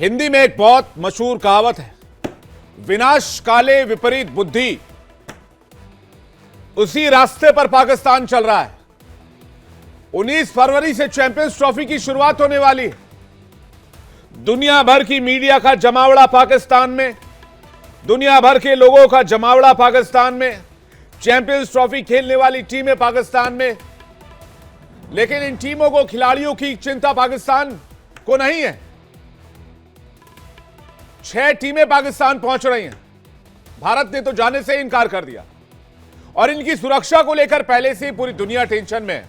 हिंदी में एक बहुत मशहूर कहावत है, विनाश काले विपरीत बुद्धि। उसी रास्ते पर पाकिस्तान चल रहा है। 19 फरवरी से चैंपियंस ट्रॉफी की शुरुआत होने वाली है। दुनिया भर की मीडिया का जमावड़ा पाकिस्तान में, दुनिया भर के लोगों का जमावड़ा पाकिस्तान में, चैंपियंस ट्रॉफी खेलने वाली टीमें पाकिस्तान में। लेकिन इन टीमों को, खिलाड़ियों की चिंता पाकिस्तान को नहीं है। 6 टीमें पाकिस्तान पहुंच रही हैं। भारत ने तो जाने से इनकार कर दिया और इनकी सुरक्षा को लेकर पहले से ही पूरी दुनिया टेंशन में है।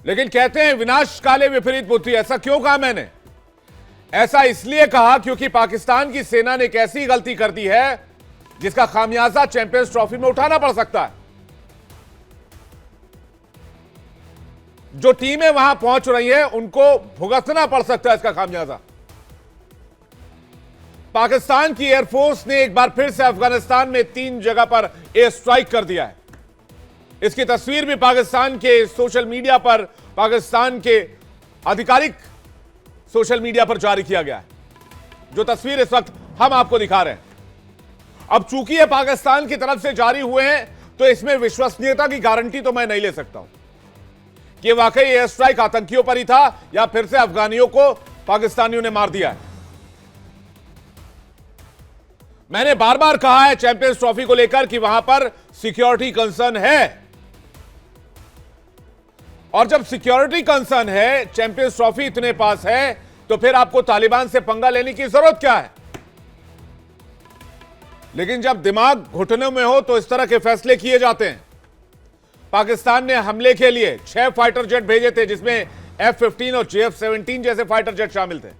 लेकिन कहते हैं विनाश काले विपरीत बुद्धि। ऐसा क्यों कहा मैंने? ऐसा इसलिए कहा क्योंकि पाकिस्तान की सेना ने एक ऐसी गलती कर दी है जिसका खामियाजा चैंपियंस ट्रॉफी में उठाना पड़ सकता है। जो टीमें वहां पहुंच रही हैं उनको भुगतना पड़ सकता है इसका खामियाजा। पाकिस्तान की एयरफोर्स ने एक बार फिर से अफगानिस्तान में 3 जगह पर एयर स्ट्राइक कर दिया है। इसकी तस्वीर भी पाकिस्तान के सोशल मीडिया पर, पाकिस्तान के आधिकारिक सोशल मीडिया पर जारी किया गया है। जो तस्वीर इस वक्त हम आपको दिखा रहे हैं। अब चूंकि ये पाकिस्तान की तरफ से जारी हुए हैं तो इसमें विश्वसनीयता की गारंटी तो मैं नहीं ले सकता हूं कि वाकई एयर स्ट्राइक आतंकियों पर ही था या फिर से अफगानियों को पाकिस्तानियों ने मार दिया है। मैंने बार बार कहा है चैंपियंस ट्रॉफी को लेकर कि वहां पर सिक्योरिटी कंसर्न है, और जब सिक्योरिटी कंसर्न है, चैंपियंस ट्रॉफी इतने पास है, तो फिर आपको तालिबान से पंगा लेने की जरूरत क्या है? लेकिन जब दिमाग घुटनों में हो तो इस तरह के फैसले किए जाते हैं। पाकिस्तान ने हमले के लिए 6 फाइटर जेट भेजे थे, जिसमें F-15 और JF-17 जैसे फाइटर जेट शामिल थे।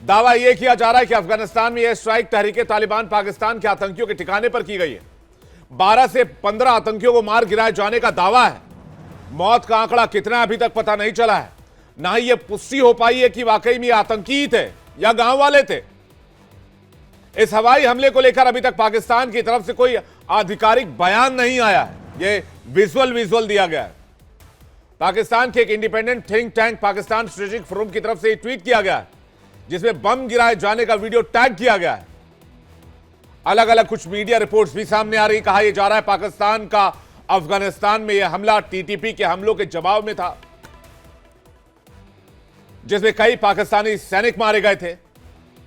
दावा यह किया जा रहा है कि अफगानिस्तान में यह स्ट्राइक तहरीके तालिबान पाकिस्तान के आतंकियों के ठिकाने पर की गई है। 12 से 15 आतंकियों को मार गिराए जाने का दावा है। मौत का आंकड़ा कितना अभी तक पता नहीं चला है। ना ही यह पुष्टि हो पाई है कि वाकई में आतंकी थे या गांव वाले थे। इस हवाई हमले को लेकर अभी तक पाकिस्तान की तरफ से कोई आधिकारिक बयान नहीं आया है। यह विजुअल दिया गया है। पाकिस्तान के एक independent think tank Pakistan strategic forum की तरफ से ट्वीट किया गया है, जिसमें बम गिराए जाने का वीडियो टैग किया गया है। अलग अलग कुछ मीडिया रिपोर्ट्स भी सामने आ रही। कहा यह जा रहा है पाकिस्तान का अफगानिस्तान में यह हमला टीटीपी के हमलों के जवाब में था, जिसमें कई पाकिस्तानी सैनिक मारे गए थे।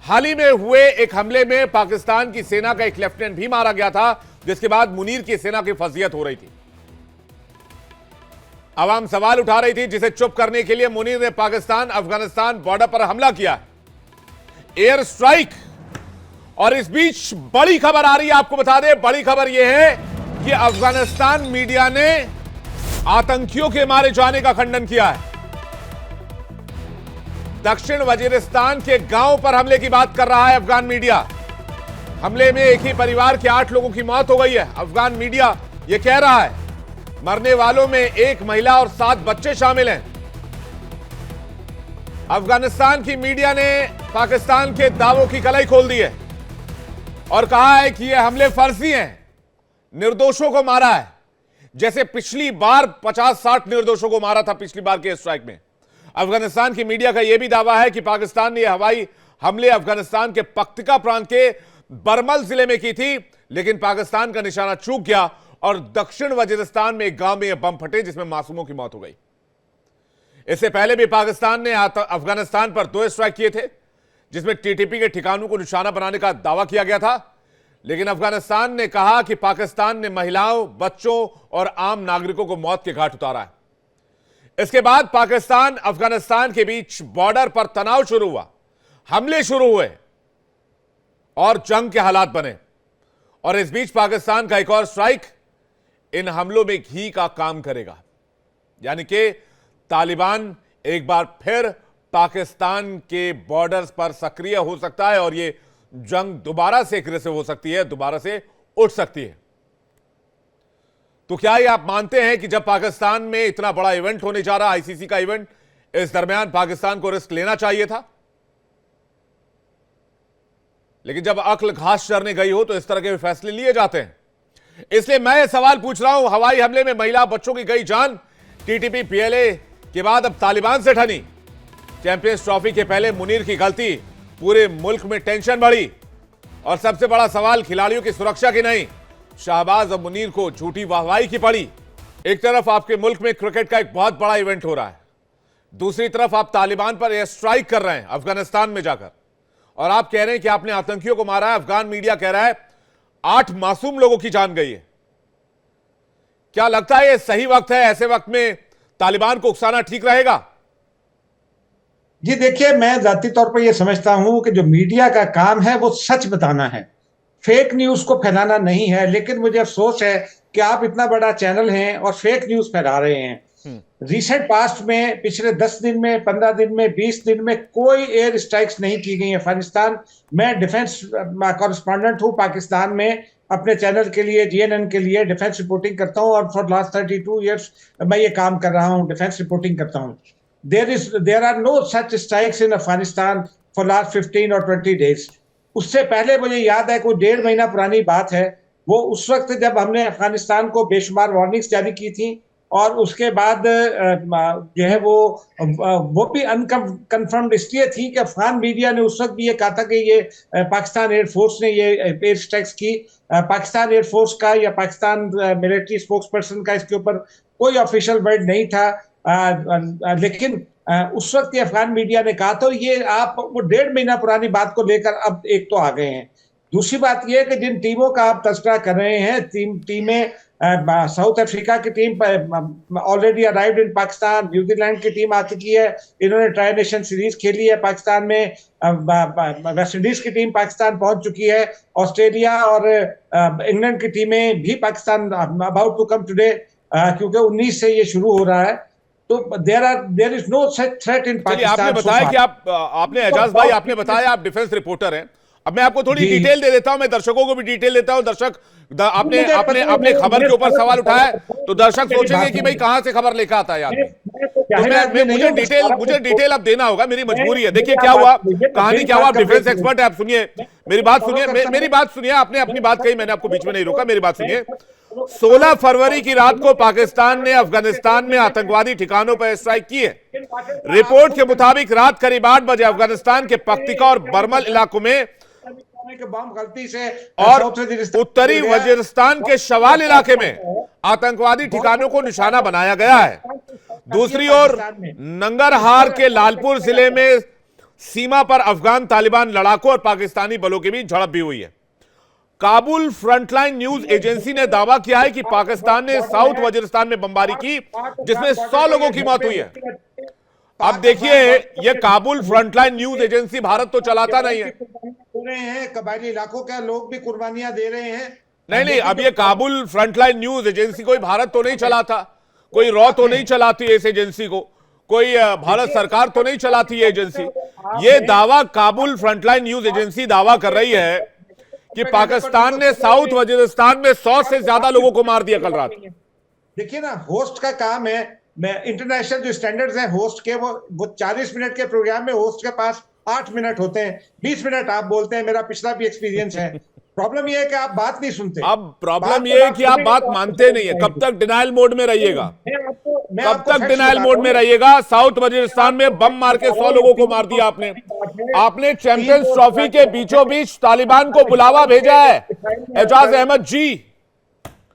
हाल ही में हुए एक हमले में पाकिस्तान की सेना का एक लेफ्टिनेंट भी मारा गया था, जिसके बाद मुनीर की सेना की फजीयत हो रही थी। आवाम सवाल उठा रही थी, जिसे चुप करने के लिए मुनीर ने पाकिस्तान अफगानिस्तान बॉर्डर पर हमला किया, एयर स्ट्राइक। और इस बीच बड़ी खबर आ रही है, आपको बता दें, बड़ी खबर यह है कि अफगानिस्तान मीडिया ने आतंकियों के मारे जाने का खंडन किया है। दक्षिण वजीरिस्तान के गांव पर हमले की बात कर रहा है अफगान मीडिया। हमले में एक ही परिवार के 8 लोगों की मौत हो गई है। अफगान मीडिया यह कह रहा है मरने वालों में 1 महिला और 7 बच्चे शामिल हैं। अफगानिस्तान की मीडिया ने पाकिस्तान के दावों की कलाई खोल दी है और कहा है कि यह हमले फर्जी हैं, निर्दोषों को मारा है, जैसे पिछली बार 50-60 निर्दोषों को मारा था पिछली बार के स्ट्राइक में। अफगानिस्तान की मीडिया का यह भी दावा है कि पाकिस्तान ने हवाई हमले अफगानिस्तान के पख्तिका प्रांत के बरमल जिले में की थी, लेकिन पाकिस्तान का निशाना चूक गया और दक्षिण वजीरिस्तान में एक गांव में यह बम फटे, जिसमें मासूमों की मौत हो गई। इससे पहले भी पाकिस्तान ने अफगानिस्तान पर 2 स्ट्राइक किए थे, जिसमें टीटीपी के ठिकानों को निशाना बनाने का दावा किया गया था। लेकिन अफगानिस्तान ने कहा कि पाकिस्तान ने महिलाओं, बच्चों और आम नागरिकों को मौत के घाट उतारा है। इसके बाद पाकिस्तान अफगानिस्तान के बीच बॉर्डर पर तनाव शुरू हुआ, हमले शुरू हुए और जंग के हालात बने। और इस बीच पाकिस्तान का एक और स्ट्राइक इन हमलों में घी का काम करेगा, यानी कि तालिबान एक बार फिर पाकिस्तान के बॉर्डर्स पर सक्रिय हो सकता है और यह जंग दोबारा से एग्रेसिव हो सकती है, दोबारा से उठ सकती है। तो क्या ये आप मानते हैं कि जब पाकिस्तान में इतना बड़ा इवेंट होने जा रहा, आईसीसी का इवेंट, इस दरमियान पाकिस्तान को रिस्क लेना चाहिए था? लेकिन जब अक्ल घास चरने गई हो तो इस तरह के फैसले लिए जाते हैं। इसलिए मैं ये सवाल पूछ रहा हूं, हवाई हमले में महिला बच्चों की गई जान टीटीपी पीएलए के बाद अब तालिबान से ठनी, चैंपियंस ट्रॉफी के पहले मुनीर की गलती, पूरे मुल्क में टेंशन बढ़ी। और सबसे बड़ा सवाल खिलाड़ियों की सुरक्षा की नहीं, शाहबाज और मुनीर को झूठी वाहवाही की पड़ी। एक तरफ आपके मुल्क में क्रिकेट का एक बहुत बड़ा इवेंट हो रहा है, दूसरी तरफ आप तालिबान पर एयर स्ट्राइक कर रहे हैं अफगानिस्तान में जाकर, और आप कह रहे हैं कि आपने आतंकियों को मारा है। अफगान मीडिया कह रहा है 8 मासूम लोगों की जान गई है। क्या लगता है ये सही वक्त है, ऐसे वक्त में तालिबान को उकसाना ठीक रहेगा? जी देखिए, मैं जाती तौर पर यह समझता हूं कि जो मीडिया का काम है वो सच बताना है, फेक न्यूज को फैलाना नहीं है। लेकिन मुझे अफसोस है कि आप इतना बड़ा चैनल हैं और फेक न्यूज फैला रहे हैं। रिसेंट पास्ट में पिछले 10 दिन में, 15 दिन में, 20 दिन में कोई एयर स्ट्राइक्स नहीं की गई अफगानिस्तान। मैं डिफेंस कॉरेस्पॉन्डेंट हूं पाकिस्तान में, अपने चैनल के लिए, जीएनएन के लिए डिफेंस रिपोर्टिंग करता हूं और फॉर लास्ट 32 ईयर्स मैं ये काम कर रहा हूं, डिफेंस रिपोर्टिंग करता हूं। there are no such strikes in Afghanistan for last 15 or 20 days. उससे पहले मुझे याद है, कोई 1.5 महीना पुरानी बात है, वो उस वक्त जब हमने अफगानिस्तान को बेशुमार वार्निंग्स जारी की थी, और उसके बाद जो है वो भी अनकन्फर्म्ड इसलिए थी कि अफगान मीडिया ने उस वक्त भी ये कहा था कि ये पाकिस्तान एयरफोर्स ने ये एयर स्ट्राइक्स की। पाकिस्तान एयरफोर्स का या पाकिस्तान मिलिट्री स्पोक्स पर्सन का इसके ऊपर कोई ऑफिशियल वर्ड नहीं था। लेकिन उस वक्त ये अफगान मीडिया ने कहा, तो ये आप वो 1.5 महीना पुरानी बात को लेकर अब एक तो आ गए हैं। दूसरी बात ये है कि जिन टीमों का आप तस्करा कर रहे हैं, टीमें साउथ अफ्रीका की team already arrived in Pakistan, New Zealand की टीम आ चुकी है, इन्होंने ट्राई नेशन सीरीज खेली है पाकिस्तान में, वेस्ट इंडीज की टीम पाकिस्तान पहुंच चुकी है, ऑस्ट्रेलिया और इंग्लैंड की टीमें भी Pakistan about to come today, क्योंकि 19 से ये शुरू हो रहा है। तो there is no such threat in Pakistan. आपने बताया कि आपने एजाज भाई, आपने बताया आप डिफेंस रिपोर्टर हैं। अब मैं आपको थोड़ी डिटेल दे देता हूं, मैं दर्शकों को भी डिटेल देता हूं। दर्शक आपने खबर के ऊपर सवाल उठाया तो दर्शक सोचेंगे कि भाई कहां से खबर लेकर आता है यार। तो मुझे डिटेल अब देना होगा, मेरी मजबूरी है। देखिए क्या हुआ, कहानी क्या हुआ। आप डिफेंस एक्सपर्ट है, आप सुनिए मेरी बात, सुनिए आपने अपनी बात कही, मैंने आपको बीच में नहीं रोका, मेरी बात सुनिए। 16 फरवरी की रात को पाकिस्तान ने अफगानिस्तान में आतंकवादी ठिकानों पर स्ट्राइक की है। रिपोर्ट के मुताबिक रात करीब 8 बजे अफगानिस्तान के पख्तिका और बरमल इलाकों में गलती से और उत्तरी वजीरिस्तान के शवाल इलाके में आतंकवादी ठिकानों को निशाना बनाया गया है। दूसरी ओर नंगरहार के लालपुर जिले में सीमा पर अफगान तालिबान लड़ाकों और पाकिस्तानी बलों के बीच झड़प भी हुई है। काबुल फ्रंटलाइन न्यूज एजेंसी ने दावा किया है कि पाकिस्तान ने साउथ वजीरिस्तान में बमबारी की, जिसमें 100 लोगों की मौत हुई है। अब देखिए, ये Kabul frontline news agency Bharat तो चलाता नहीं है, कबायली इलाकों के लोग भी कुर्बानियां दे रहे हैं। नहीं, अब ये काबुल फ्रंटलाइन न्यूज एजेंसी कोई भारत तो नहीं चलाता, कोई रॉ तो नहीं चलाती है इस एजेंसी को, कोई भारत सरकार तो नहीं चलाती है एजेंसी। ये दावा काबुल फ्रंटलाइन न्यूज एजेंसी दावा कर रही है कि पाकिस्तान ने साउथ वजीरिस्तान में 100 से ज्यादा लोगों को मार दिया कल रात। देखिए ना, होस्ट का काम है, मैं इंटरनेशनल जो स्टैंडर्ड्स हैं होस्ट के, वो 40 मिनट के प्रोग्राम में होस्ट के पास 8 मिनट होते हैं, 20 मिनट आप बोलते हैं, मेरा पिछला भी एक्सपीरियंस है। प्रॉब्लम यह है कि आप बात नहीं सुनते। अब प्रॉब्लम यह है कि आप बात मानते नहीं है। कब तक डिनाइल मोड में रहिएगा, कब तक डिनाइल मोड में रहिएगा? साउथ वजीरिस्तान में बम मार के 100 लोगों को मार दिया आपने चैंपियंस ट्रॉफी के बीचों बीच तालिबान को बुलावा भेजा है। एजाज अहमद जी,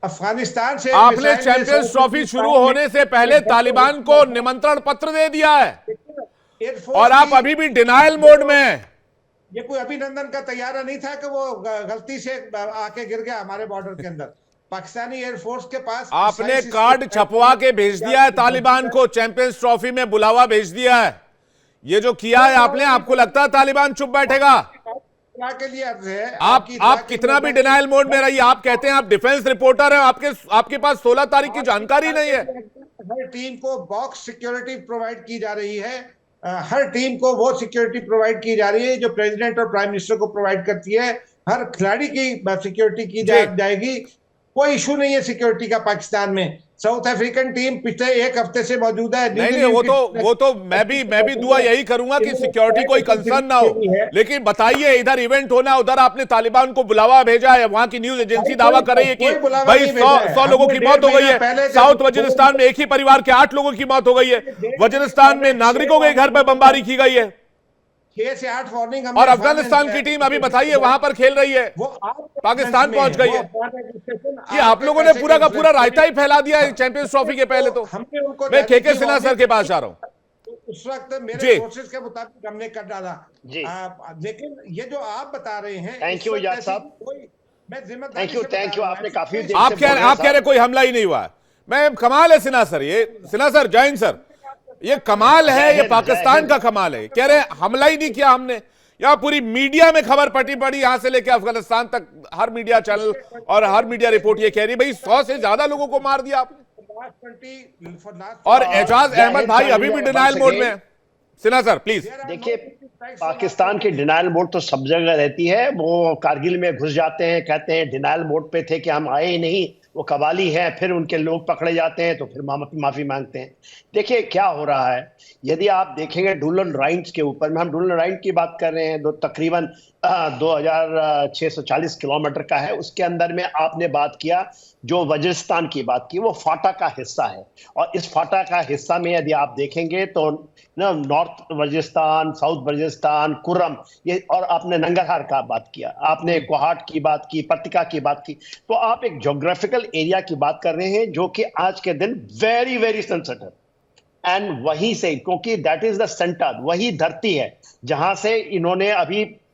अफगानिस्तान से आपने चैंपियंस ट्रॉफी शुरू होने से पहले तालिबान को निमंत्रण पत्र दे दिया है और आप अभी भी डिनाइल मोड में हैं। ये कोई अभिनंदन का तैयारा नहीं था कि वो गलती से आके गिर गया हमारे बॉर्डर के अंदर। पाकिस्तानी एयरफोर्स के पास आपने कार्ड छपवा के भेज दिया है तालिबान को, चैंपियंस ट्रॉफी में बुलावा भेज दिया है। ये जो किया है आपने, आपको लगता है तालिबान चुप बैठेगा? के लिए आप कितना भी डिनाइल मोड में रहिए, आप कहते हैं आप डिफेंस रिपोर्टर हैं, आपके पास 16 तारीख की जानकारी नहीं है। हर टीम को बॉक्स सिक्योरिटी प्रोवाइड की जा रही है, हर टीम को वो सिक्योरिटी प्रोवाइड की जा रही है जो प्रेसिडेंट और प्राइम मिनिस्टर को प्रोवाइड करती है। हर खिलाड़ी की सिक्योरिटी की जाएगी, कोई इशू नहीं है सिक्योरिटी का पाकिस्तान में। साउथ अफ्रीकन टीम पिछले एक हफ्ते से मौजूद है। नहीं नहीं, वो तो मैं भी दुआ यही करूंगा कि सिक्योरिटी कोई कंसर्न ना हो, लेकिन बताइए इधर इवेंट होना, उधर आपने तालिबान को बुलावा भेजा है, वहां की न्यूज एजेंसी दावा कर रही है कि भाई 100 लोगों की मौत हो गई है। साउथ वजीरिस्तान में एक ही परिवार के 8 लोगों की मौत हो गई है। वजीरिस्तान में नागरिकों के घर पर बमबारी की गई है 6 से 8 वार्निंग। और अफगानिस्तान की टीम अभी बताइए वहां पर खेल रही है, पाकिस्तान पहुंच गई है। ये आप लोगों ने पूरा का पूरा रायता ही फैला दिया है चैंपियंस ट्रॉफी के पहले। तो मैं के सिन्हा सर के पास जा रहा हूं। उस वक्त मेरे सोर्सेज के मुताबिक हमने कर डाला जी। लेकिन ये जो आप बता रहे हैं, थैंक यू याद साहब, मैं जिम्मेदारी थैंक यू आपने काफी आप कह रहे कोई हमला ही नहीं हुआ है। मैं कमाल है सिन्हा सर, ये सिन्हा सर, जैन सर, ये कमाल है, ये पाकिस्तान का कमाल है। कह रहे हमला ही नहीं किया हमने। यहाँ पूरी मीडिया में खबर पटी पड़ी, यहां से लेकर अफगानिस्तान तक हर मीडिया चैनल और हर मीडिया रिपोर्ट ये कह रही भाई 100 से ज्यादा लोगों को मार दिया आपने। और एजाज अहमद भाई अभी भी डिनायल मोड में है। Sinha sir please. देखिए, पाकिस्तान की डिनायल मोड तो सब जगह रहती है। वो कारगिल में घुस जाते हैं, कहते हैं डिनायल मोड पे थे कि हम आए ही नहीं, वो कबाली हैं, फिर उनके लोग पकड़े जाते हैं तो फिर माफी मांगते हैं। देखिए क्या हो रहा है, यदि आप देखेंगे डुलन राइंड के ऊपर में, हम डुलन राइंड की बात कर रहे हैं, तकरीबन 2640 किलोमीटर का है। उसके अंदर में आपने बात किया, जो वजीरिस्तान की बात की, वो फाटा का हिस्सा है। और इस फाटा का हिस्सा में यदि आप देखेंगे तो नॉर्थ वजीरिस्तान, साउथ वजीरिस्तान, कुर्रम, ये, और आपने नंगरहार का बात किया, आपने कोहाट की बात की, पट्टिका की बात की, तो आप एक ज्योग्राफिकल एरिया की बात कर रहे हैं जो कि आज के दिन वेरी वेरी सेंसिटिव। एंड वहीं से, क्योंकि दैट इज द सेंटर, वही धरती है जहां से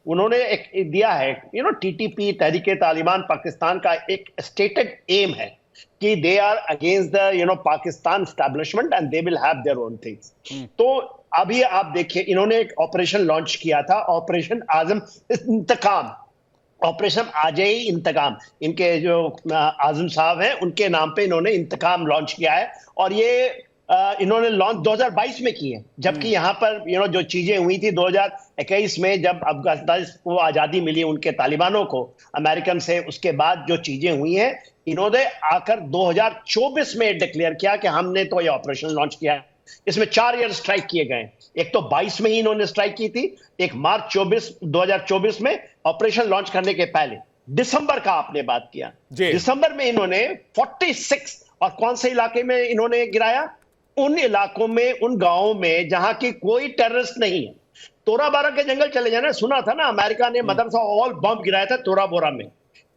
उन्होंने एक दिया है, टीटीपी, तहरीके तालिबान पाकिस्तान का एक स्टेटेड एम है कि they are against the Pakistan establishment and they will have their own things. तो अभी आप देखिए, इन्होंने एक ऑपरेशन लॉन्च किया था, ऑपरेशन आजम इंतकाम, ऑपरेशन आजई इंतकाम। इनके जो आजम साहब हैं उनके नाम पे इन्होंने इंतकाम लॉन्च किया है। और ये इन्होंने लॉन्च 2022 में की है, जबकि यहाँ पर जो चीजें हुई थी 2021 में, जब अफगानिस्तान को आजादी मिली उनके तालिबानों को अमेरिकन से, उसके बाद जो चीजें हुई हैं, इन्होंने आकर 2024 में डिक्लेयर किया कि हमने तो ये ऑपरेशन लॉन्च किया है। इसमें 4 एयर स्ट्राइक किए गए। एक तो 22 में ही इन्होंने स्ट्राइक की थी, एक मार्च 2024 में ऑपरेशन लॉन्च करने के पहले, दिसंबर का आपने बात किया, दिसंबर में इन्होंने 46, और कौन से इलाके में इन्होंने गिराया? उन इलाकों में, उन गांवों में जहां की कोई टेररिस्ट नहीं है। तोरा बोरा के जंगल चले जाना, सुना था ना, अमेरिका ने मदरसा ऑल बम गिराया था तोरा बोरा में,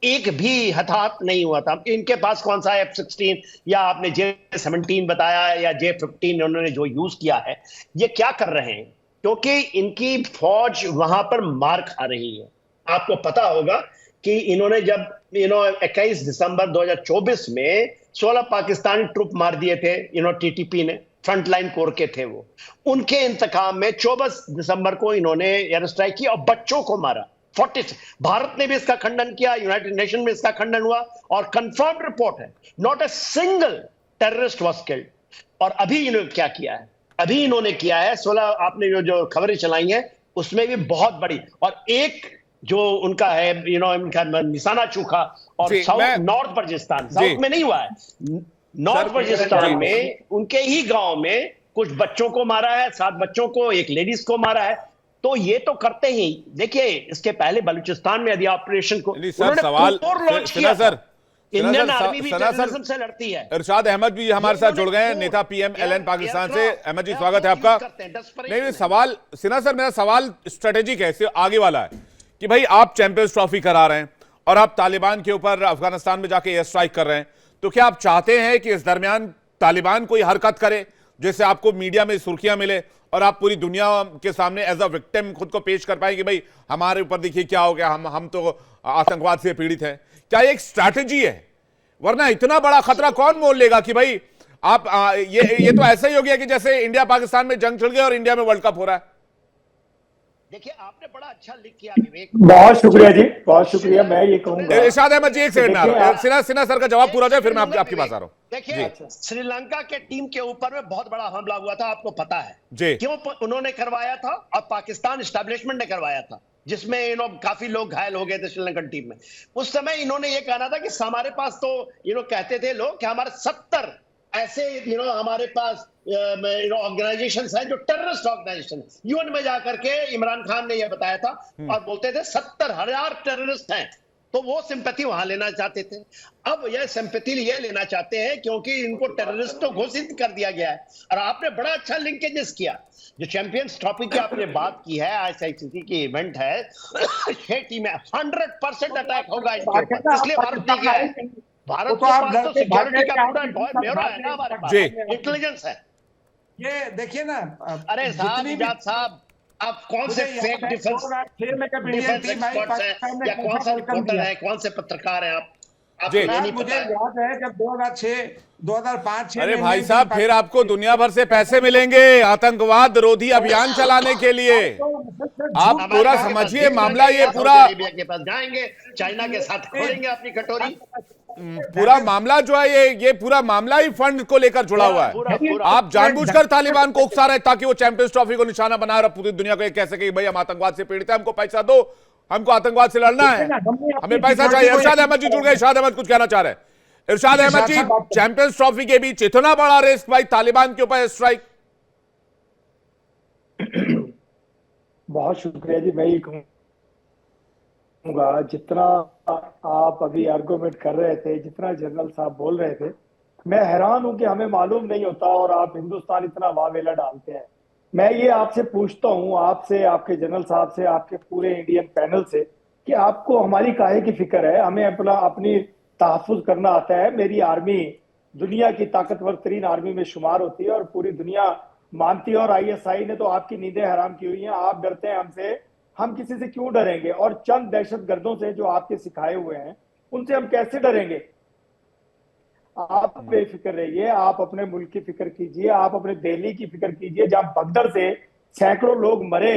एक भी हताहत नहीं हुआ था। इनके पास कौन सा F-16 या आपने J-17 बताया या J-15 उन्होंने जो यूज किया है, ये क्या कर रहे हैं? क्योंकि इनकी फौज वहां पर मार खा रही है। आपको पता होगा कि इन्होंने जब 21 दिसंबर 2024 में 16 पाकिस्तानी ट्रुप मार दिए थे, टीटीपी ने, फ्रंटलाइन कोर के थे वो, उनके इंतकाम में 24 दिसंबर को इन्होंने एयर स्ट्राइक की और बच्चों को मारा। 40। भारत ने भी इसका खंडन किया, यूनाइटेड नेशन में इसका खंडन हुआ, और कंफर्म्ड रिपोर्ट है, not a single terrorist was killed. और अभी इन्होंने क्या किया है? अभी इन्होंने किया है 16, आपने जो खबरें चलाई हैं उसमें भी बहुत बड़ी, और एक जो उनका है इनका निशाना चूका, और नॉर्थ वजीरिस्तान, साउथ में नहीं हुआ है, नॉर्थ वजीरिस्तान में उनके ही गांव में कुछ बच्चों को मारा है, 7 बच्चों को, एक लेडीज को मारा है। तो ये तो करते ही, देखिए इसके पहले बलूचिस्तान में यदि ऑपरेशन को सवाल सर, इंडियन आर्मी भी टेररिज्म से लड़ती है। इरशाद अहमद भी हमारे साथ जुड़ गए हैं, नेता PMLN पाकिस्तान से। अहमद जी स्वागत है आपका। नहीं सवाल सिन्हा सर, मेरा सवाल स्ट्रेटेजिक है, आगे वाला है कि भाई आप चैंपियंस ट्रॉफी करा रहे हैं और आप तालिबान के ऊपर अफगानिस्तान में जाके एयर स्ट्राइक कर रहे हैं, तो क्या आप चाहते हैं कि इस दरमियान तालिबान कोई हरकत करे जिससे आपको मीडिया में सुर्खियां मिले और आप पूरी दुनिया के सामने एज अ विक्टिम खुद को पेश कर पाए कि भाई हमारे ऊपर देखिए क्या हो गया, हम तो आतंकवाद से पीड़ित हैं? क्या एक स्ट्रैटेजी है? वरना इतना बड़ा खतरा कौन मोल लेगा कि भाई आप ये तो ऐसा ही हो गया कि जैसे इंडिया पाकिस्तान में जंग छिड़ गया और इंडिया में वर्ल्ड कप हो रहा है। देखिए आपने बड़ा अच्छा लिख किया विवेक, बहुत शुक्रिया जी, बहुत शुक्रिया। मैं ये कहूंगा, इरशाद अहमद जी एक सेकंड में, सिन्हा सर का जवाब पूरा जाए फिर मैं आपके पास आ रहा हूं। देखिए श्रीलंका के टीम के ऊपर में बहुत बड़ा हमला हुआ था, आपको पता है जी, क्यों उन्होंने करवाया था? और पाकिस्तान एस्टैब्लिशमेंट ने करवाया था, जिसमें काफी लोग घायल हो गए थे श्रीलंकन टीम में। उस समय इन्होंने ये कहना था कि हमारे पास तो कहते थे लोग कि हमारे 70 ऐसे हमारे पास ऑर्गेनाइजेशंस हैं जो टेररिस्ट ऑर्गेनाइजेशन, यूएन में जाकर के इमरान खान ने यह बताया था और बोलते थे 70,000 टेररिस्ट हैं, तो वो सिंपैथी वहां लेना चाहते थे। अब यह सिंपैथी ये लेना चाहते हैं क्योंकि इनको टेररिस्ट तो घोषित कर दिया गया है। और आपने बड़ा अच्छा लिंकेजेस किया, जो चैंपियंस ट्रॉफी की आपने बात की है, आईसीसी की इवेंट है, ये टीम है 100% अटैक होगा इनके ऊपर, इसलिए भारत नहीं गया है। भारत के पास तो सिक्योरिटी का पूरा ब्यौरा है ना, हमारे पास इंटेलिजेंस है। ये देखिए ना, अरे साहब, इजाद साहब, आप कौन से फेक डिफेंस एक्सपर्ट्स हैं या कौन सा रिपोर्टर है, कौन से पत्रकार हैं आप? मुझे याद है जब 2006 2005 अरे भाई साहब, फिर आपको दुनिया भर से पैसे मिलेंगे आतंकवाद रोधी अभियान चलाने के लिए। आप पूरा समझिए मामला, ये पूरा अरेबिया के पास जाएंगे, चाइना के साथ खोलेंगे अपनी कटोरी। पूरा मामला जो है ये पूरा मामला ही फंड को लेकर जुड़ा हुआ है। आप जानबूझकर तालिबान को उकसा रहे हैं ताकि वो चैंपियंस ट्रॉफी को निशाना बना रहा, पूरी दुनिया को कह सके भाई हम आतंकवाद से पीड़ित है, हमको पैसा दो, हमको आतंकवाद से लड़ना है, हमें पैसा चाहिए। इरशाद अहमद जी जुड़ गए। इरशाद अहमद कुछ कहना चाह रहे हैं। इरशाद अहमद जी, चैंपियंस ट्रॉफी के बीच इतना बड़ा रिस्क भाई तालिबान के ऊपर स्ट्राइक। बहुत शुक्रिया जी। मैं ये कहूँगा, जितना आप अभी आर्गुमेंट कर रहे थे, जितना जनरल साहब बोल रहे थे, मैं हैरान हूं कि हमें मालूम नहीं होता और आप हिंदुस्तान इतना वावेला डालते हैं। मैं ये आपसे पूछता हूं, आपसे, आपके जनरल साहब से, आपके पूरे इंडियन पैनल से, कि आपको हमारी काहे की फिक्र है? हमें अपनी तहफ्फुज करना आता है। मेरी आर्मी दुनिया की ताकतवर तरीन आर्मी में शुमार होती है और पूरी दुनिया मानती है, और आईएसआई ने तो आपकी नींदें हराम की हुई हैं। आप डरते हैं हमसे, हम किसी से क्यों डरेंगे? और चंद दहशतगर्दों से जो आपके सिखाए हुए हैं, उनसे हम कैसे डरेंगे? आप बेफिक्र रहिए, आप अपने मुल्क की फिक्र कीजिए, आप अपने दिल्ली की फिक्र कीजिए, जहां भगदड़ से सैकड़ों लोग मरे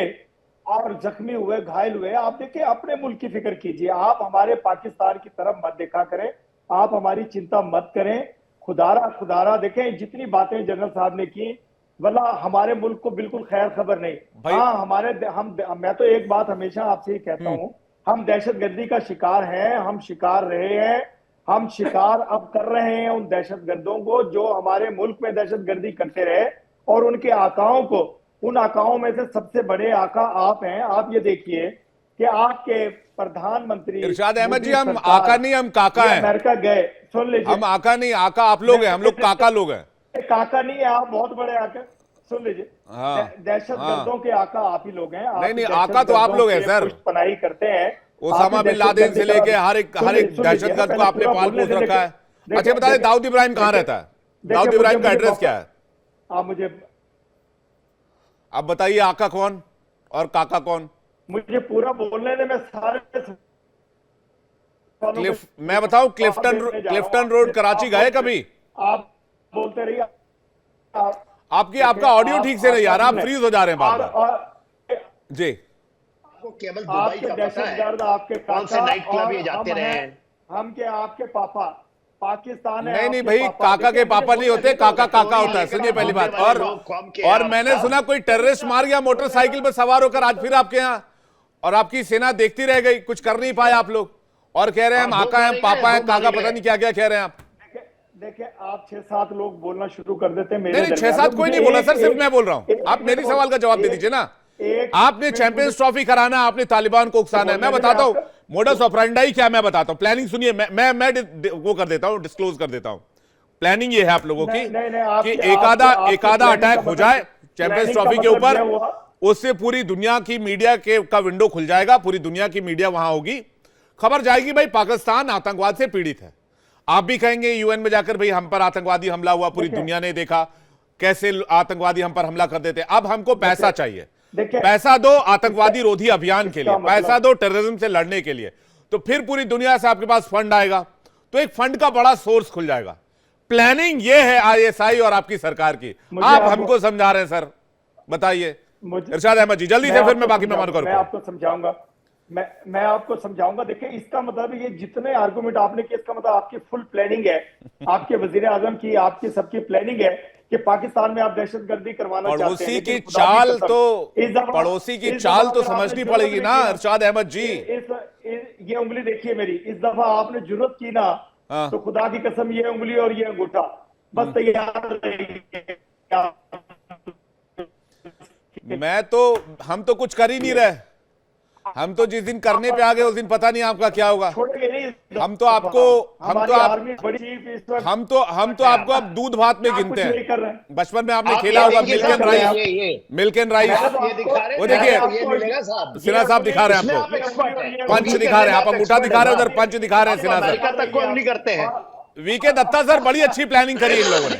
और जख्मी हुए, घायल हुए। आप देखिए, अपने मुल्क की फिक्र कीजिए। आप हमारे पाकिस्तान की तरफ मत देखा करें, आप हमारी चिंता मत करें। खुदारा देखें, जितनी बातें जनरल साहब ने की, वल्ला हमारे मुल्क को बिल्कुल खैर खबर नहीं। हाँ, मैं तो एक बात हमेशा आपसे ही कहता हूं, हम दहशतगर्दी का शिकार हैं, हम शिकार रहे हैं, हम शिकार अब कर रहे हैं उन दहशतगर्दों को जो हमारे मुल्क में दहशतगर्दी करते रहे, और उनके आकाओं को, उन आकाओं में से सबसे बड़े आका आप हैं। आप ये देखिए कि आपके प्रधानमंत्री इरशाद अहमद जी, हम आका नहीं, हम काका हैं। अमेरिका गए, सुन लीजिए, हम आका नहीं, आका आप लोग हैं, हम लोग काका लोग हैं। काका नहीं है, आप बहुत बड़े आका। सुन लीजिए, दहशतगर्दों के आका आप ही लोग हैं। नहीं, आका तो आप लोग हैं सर। पनाही करते हैं, ओसामा बिन लादेन से लेके हर एक दहशतगर्द को आपने पाल पोस रखा है। अच्छा बताइए, दाऊद इब्राहिम कहाँ रहता है? दाऊद इब्राहिम का एड्रेस क्या है? आप मुझे बताइए, आका कौन और काका कौन? मुझे पूरा बोलने दे, मैं सारे मैं बताऊं, क्लिफ्टन रोड कराची गए कभी? आप बोलते रहिए। आपका ऑडियो ठीक से नहीं आ रहा, आप फ्रीज हो जा रहे हैं बार बार जी। आपको केवल दुबई का पता है, आपके कौन से नाइट क्लब ये जाते रहे हैं? हम के आपके पापा पाकिस्तान है। नहीं भाई, काका के पापा नहीं होते, काका होता है। सुनिए पहली बात, और मैंने सुना कोई टेररिस्ट मार गया मोटरसाइकिल पर सवार होकर आज फिर आपके यहाँ, और आपकी सेना देखती रह गई, कुछ कर नहीं पाए आप लोग, और कह रहे हैं हम आका हैं, पापा हैं, काका, पता नहीं क्या क्या कह रहे हैं आप। देखिए, आप 6-7 लोग बोलना शुरू कर देते हैं। नहीं, 6-7 कोई नहीं बोला सर, सिर्फ मैं बोल रहा हूं। आप मेरी सवाल का जवाब दे दीजिए ना। आपने चैंपियंस ट्रॉफी कराना, आपने तालिबान को उकसाना है। मैं बताता हूं मोडस ऑपरेंडाई क्या, मैं बताता हूं प्लानिंग। सुनिए, मैं वो कर देता हूं, डिस्क्लोज कर देता हूं। प्लानिंग ये है आप लोगों की कि एक आधा अटैक हो जाए चैंपियंस ट्रॉफी के ऊपर, उससे पूरी दुनिया की मीडिया का विंडो खुल जाएगा, पूरी दुनिया की मीडिया वहां होगी, खबर जाएगी भाई पाकिस्तान आतंकवाद से पीड़ित है। आप भी कहेंगे यूएन में जाकर भाई हम पर आतंकवादी हमला हुआ, पूरी दुनिया ने देखा कैसे आतंकवादी हम पर हमला कर देते। अब हमको पैसा चाहिए, पैसा दो आतंकवादी रोधी अभियान के लिए, पैसा दो टेररिज्म से लड़ने के लिए, तो फिर पूरी दुनिया से आपके पास फंड आएगा, तो एक फंड का बड़ा सोर्स खुल जाएगा। प्लानिंग ये है आईएसआई और आपकी सरकार की। आप हमको समझा रहे हैं सर, बताइए इरशाद अहमद जी जल्दी से, फिर मैं बाकी मेहमान को आपको समझाऊंगा। मैं आपको समझाऊंगा। देखिए, इसका मतलब ये जितने आर्गुमेंट आपने किए, इसका मतलब आपकी फुल प्लानिंग है, आपके वजीर आजम की, आपकी सबकी प्लानिंग है कि पाकिस्तान में आप दहशतगर्दी करवाना चाहते हैं। पड़ोसी की चाल तो समझनी पड़ेगी ना इरशाद अहमद जी। ये उंगली देखिए मेरी, इस दफा आपने जुर्रत की ना, तो खुदा की कसम ये उंगली और ये अंगूठा बस तैयार रहिए। हम तो कुछ कर ही नहीं रहे। हम तो जिस दिन करने पे आ गए उस दिन पता नहीं आपका क्या होगा। छोड़ेंगे नहीं। हम तो आपको अब दूध भात में गिनते हैं। बचपन में आपने खेला होगा मिल्क एंड राइस। वो देखिए सिन्हा साहब दिखा रहे हैं आपको, पंच दिखा रहे हैं, आप अंगूठा दिखा रहे हैं, उधर पंच दिखा रहे हैं सिन्हा साहब। नहीं करते हैं। वीके दत्ता सर बड़ी अच्छी प्लानिंग करी इन लोगों ने।